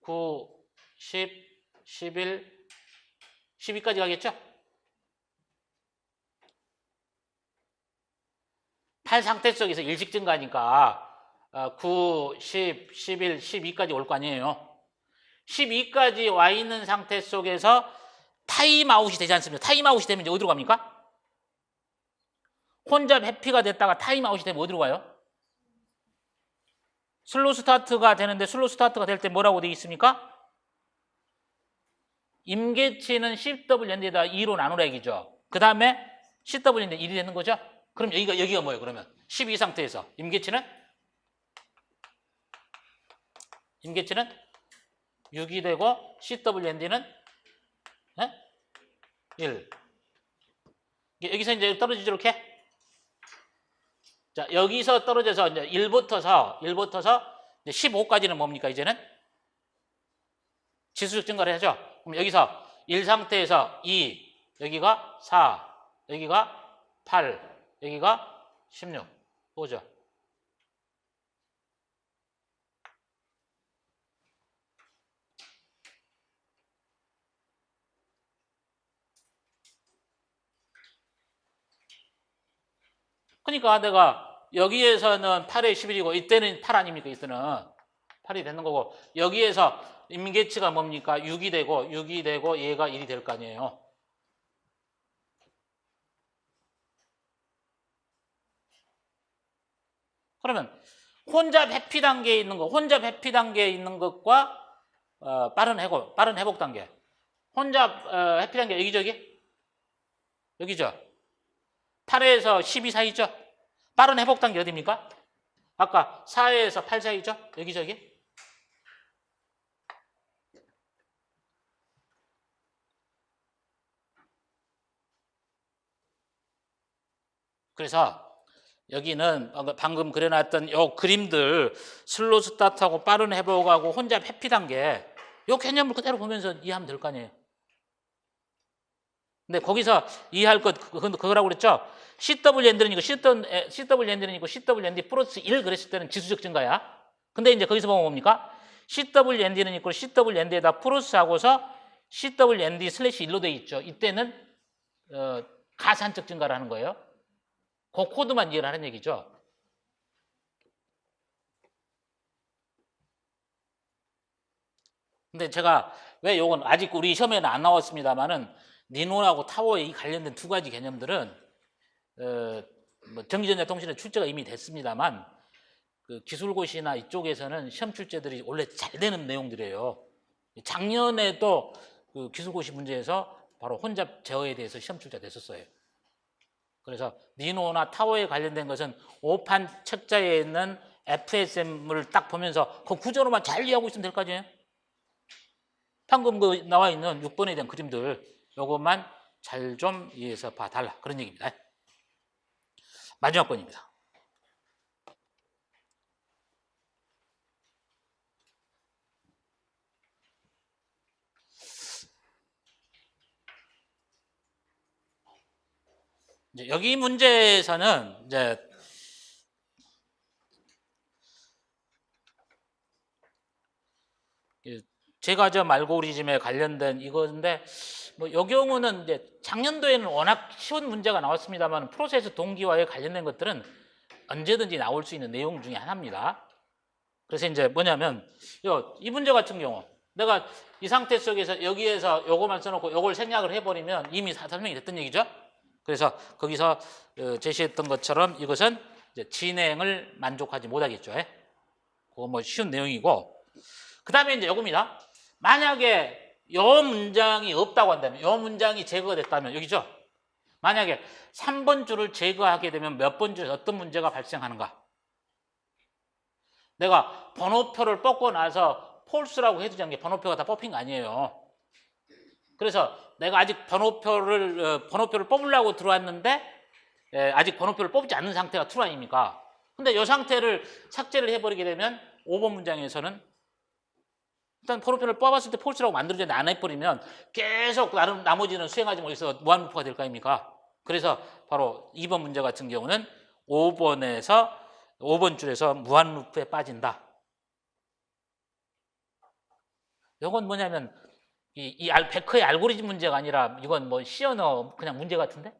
9, 10, 11, 12까지 가겠죠? 8 상태 속에서 일식 증가하니까 9, 10, 11, 12까지 올 거 아니에요. 12까지 와 있는 상태 속에서 타임아웃이 되지 않습니까? 타임아웃이 되면 이제 어디로 갑니까? 혼잡 회피가 됐다가 타임아웃이 되면 어디로 가요? 슬로우 스타트가 되는데 슬로우 스타트가 될 때 뭐라고 되어 있습니까? 임계치는 CWND에다 2로 나누라 얘기죠. 그 다음에 CWND 1이 되는 거죠. 그럼 여기가 뭐예요? 그러면 12 상태에서 임계치는 6이 되고 CWND는 1. 여기서 이제 떨어지죠, 이렇게. 자, 여기서 떨어져서 이제 1부터서 이제 15까지는 뭡니까, 이제는? 지수적 증가를 하죠. 그럼 여기서 1 상태에서 2, 여기가 4, 여기가 8, 여기가 16. 오죠. 그러니까 내가 여기에서는 8에 11이고 이때는 8 아닙니까? 이때는 8이 되는 거고 여기에서 임계치가 뭡니까? 6이 되고 얘가 1이 될 거 아니에요. 그러면 혼잡 회피 단계에 있는 것과 빠른 회복 단계. 혼잡 회피 단계 여기죠. 8에서 12 사이죠. 빠른 회복 단계 어디입니까? 아까 4에서 8 사이죠. 여기. 그래서 여기는 방금 그려놨던 요 그림들 슬로우 스타트하고 빠른 회복하고 혼잡 회피 단계 요 개념을 그대로 보면서 이해하면 될 거 아니에요. 근데 거기서 이해할 것 그거라고 그랬죠. CWND는 이거 CWND 플러스 1 그랬을 때는 지수적 증가야. 근데 이제 거기서 보면 뭡니까? CWND는 있고 CWND에다 플러스하고서 CWND 슬래시 1로 돼 있죠. 이때는 가산적 증가를 하는 거예요. 그 코드만 이해를 하는 얘기죠. 근데 제가 왜 요건 아직 우리 시험에는 안 나왔습니다만은 니논하고 타워에 이 관련된 두 가지 개념들은 뭐 전기전자통신의 출제가 이미 됐습니다만 그 기술고시나 이쪽에서는 시험 출제들이 원래 잘 되는 내용들이에요. 작년에도 그 기술고시 문제에서 바로 혼잡 제어에 대해서 시험 출제가 됐었어요. 그래서 니노나 타워에 관련된 것은 오판 책자에 있는 FSM을 딱 보면서 그 구조로만 잘 이해하고 있으면 될 거 아니에요? 방금 그 나와 있는 6번에 대한 그림들 요것만 잘 좀 이해해서 봐달라 그런 얘기입니다. 마지막 번입니다. 이제 여기 문제에서는 이제 제과점 알고리즘에 관련된 이건데 뭐 이 경우는 이제 작년도에는 워낙 쉬운 문제가 나왔습니다만 프로세스 동기화에 관련된 것들은 언제든지 나올 수 있는 내용 중에 하나입니다. 그래서 이제 뭐냐면 이 문제 같은 경우 내가 이 상태 속에서 여기에서 요거만 써놓고 요걸 생략을 해버리면 이미 설명이 됐던 얘기죠. 그래서 거기서 제시했던 것처럼 이것은 이제 진행을 만족하지 못하겠죠. 그거 뭐 쉬운 내용이고 그 다음에 이제 요겁니다. 만약에 요 문장이 없다고 한다면, 요 문장이 제거가 됐다면, 여기죠? 만약에 3번 줄을 제거하게 되면 몇 번 줄에 어떤 문제가 발생하는가? 내가 번호표를 뽑고 나서 폴스라고 해도 되는 게 번호표가 다 뽑힌 거 아니에요. 그래서 내가 아직 번호표를 뽑으려고 들어왔는데 아직 번호표를 뽑지 않는 상태가 true 아닙니까? 근데 이 상태를 삭제를 해버리게 되면 5번 문장에서는 일단 번호표를 뽑았을 때 폴스라고 만들어졌는데 안 해버리면 계속 나머지는 수행하지 못해서 무한루프가 될 거 아닙니까? 그래서 바로 2번 문제 같은 경우는 5번 줄에서 무한루프에 빠진다. 이건 뭐냐면 이 베커의 알고리즘 문제가 아니라 이건 뭐 C 언어 그냥 문제 같은데?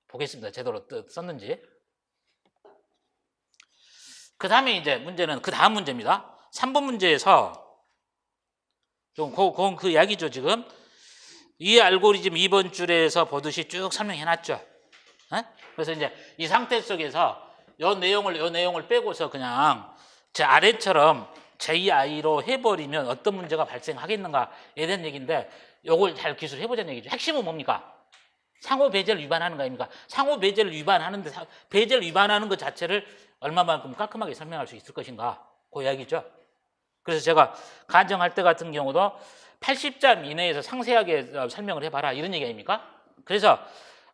보겠습니다. 제대로 썼는지. 그 다음에 이제 문제는 그 다음 문제입니다. 3번 문제에서 그건 그 이야기죠. 지금 이 알고리즘 2번 줄에서 보듯이 쭉 설명해놨죠. 그래서 이제 이 상태 속에서 요 내용을 빼고서 그냥 제 아래처럼 JI로 해버리면 어떤 문제가 발생하겠는가에 대한 얘기인데 요걸 잘 기술해보자는 얘기죠. 핵심은 뭡니까? 상호 배제를 위반하는 거 아닙니까? 상호 배제를 위반하는데 배제를 위반하는 것 자체를 얼마만큼 깔끔하게 설명할 수 있을 것인가? 그 이야기죠. 그래서 제가 가정할 때 같은 경우도 80점 이내에서 상세하게 설명을 해봐라 이런 얘기 아닙니까? 그래서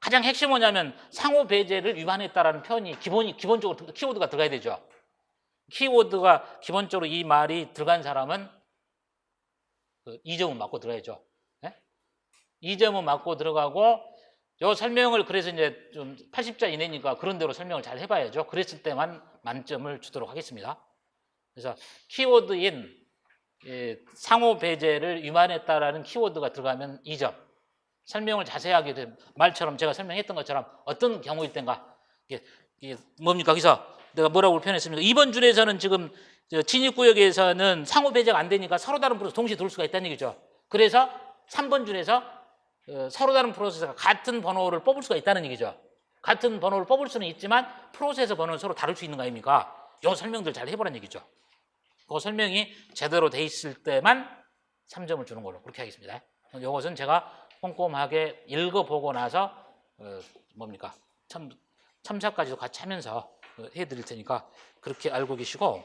가장 핵심은 뭐냐면 상호 배제를 위반했다라는 표현이 기본적으로 키워드가 들어가야 되죠. 키워드가 기본적으로 이 말이 들어간 사람은 2점은 맞고 들어야죠. 2점은 맞고 들어가고 요 설명을 그래서 이제 좀 80자 이내니까 그런 대로 설명을 잘 해봐야죠. 그랬을 때만 만점을 주도록 하겠습니다. 그래서 키워드인 상호 배제를 위반했다라는 키워드가 들어가면 2점. 설명을 자세하게 말처럼 제가 설명했던 것처럼 어떤 경우일 땐가 이게 뭡니까? 그래서 내가 뭐라고 표현했습니까? 2번 줄에서는 지금 진입구역에서는 상호 배제가 안 되니까 서로 다른 프로세스 동시에 돌 수가 있다는 얘기죠. 그래서 3번 줄에서 서로 다른 프로세스가 같은 번호를 뽑을 수가 있다는 얘기죠. 같은 번호를 뽑을 수는 있지만 프로세스 번호는 서로 다를 수 있는 거 아닙니까? 이 설명들 잘 해보라는 얘기죠. 그 설명이 제대로 돼 있을 때만 3점을 주는 걸로 그렇게 하겠습니다. 이것은 제가 꼼꼼하게 읽어보고 나서 뭡니까? 첨삭까지도 같이 하면서 해드릴 테니까 그렇게 알고 계시고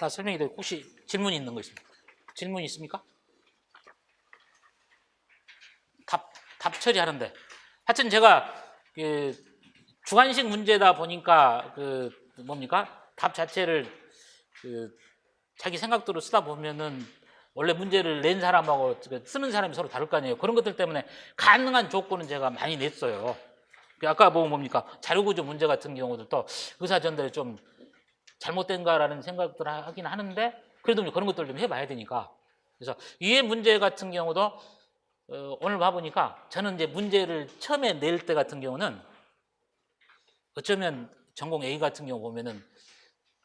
다 설명이 되고 혹시 질문 있는 거 있습니까? 질문 있습니까? 답 처리하는데 하여튼 제가 주관식 문제다 보니까 뭡니까? 답 자체를 자기 생각대로 쓰다 보면은 원래 문제를 낸 사람하고 쓰는 사람이 서로 다를 거 아니에요. 그런 것들 때문에 가능한 조건은 제가 많이 냈어요. 아까 보면 뭡니까? 자료구조 문제 같은 경우도 또 의사 전달이 좀 잘못된가라는 생각들을 하긴 하는데 그래도 그런 것들 좀 해봐야 되니까. 그래서 이해 문제 같은 경우도 오늘 봐보니까 저는 이제 문제를 처음에 낼 때 같은 경우는 어쩌면 전공 A 같은 경우 보면은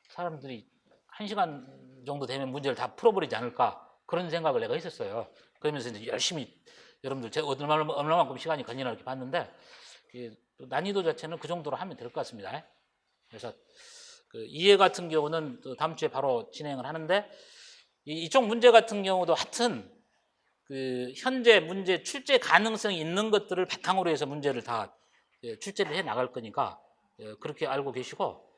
사람들이 1시간 정도 되면 문제를 다 풀어버리지 않을까 그런 생각을 내가 했었어요. 그러면서 이제 열심히 여러분들 제가 얼마만큼 시간이 걸리나 이렇게 봤는데 난이도 자체는 그 정도로 하면 될 것 같습니다. 그래서 이해 같은 경우는 다음 주에 바로 진행을 하는데 이쪽 문제 같은 경우도 하여튼 현재 문제 출제 가능성이 있는 것들을 바탕으로 해서 문제를 다 출제를 해 나갈 거니까 그렇게 알고 계시고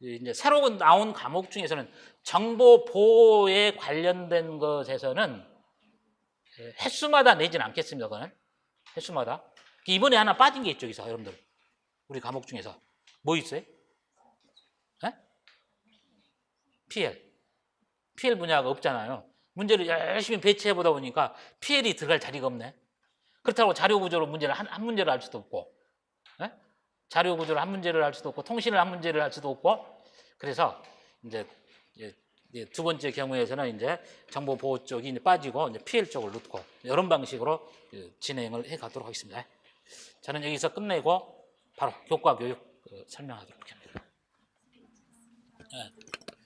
이제 새로 나온 과목 중에서는 정보 보호에 관련된 것에서는 횟수마다 내지는 않겠습니다. 그거는 횟수마다 이번에 하나 빠진 게 있죠. 여기서 여러분들 우리 과목 중에서 뭐 있어요? PL 분야가 없잖아요. 문제를 열심히 배치해 보다 보니까 PL이 들어갈 자리가 없네. 그렇다고 자료 구조로 문제를 한 문제를 할 수도 없고, 자료 구조를 한 문제를 할 수도 없고, 통신을 한 문제를 할 수도 없고, 그래서 이제 두 번째 경우에서는 이제 정보 보호 쪽이 이제 빠지고 이제 PL 쪽을 넣고 이런 방식으로 진행을 해 가도록 하겠습니다. 저는 여기서 끝내고 바로 교과 교육 설명하도록 합니다.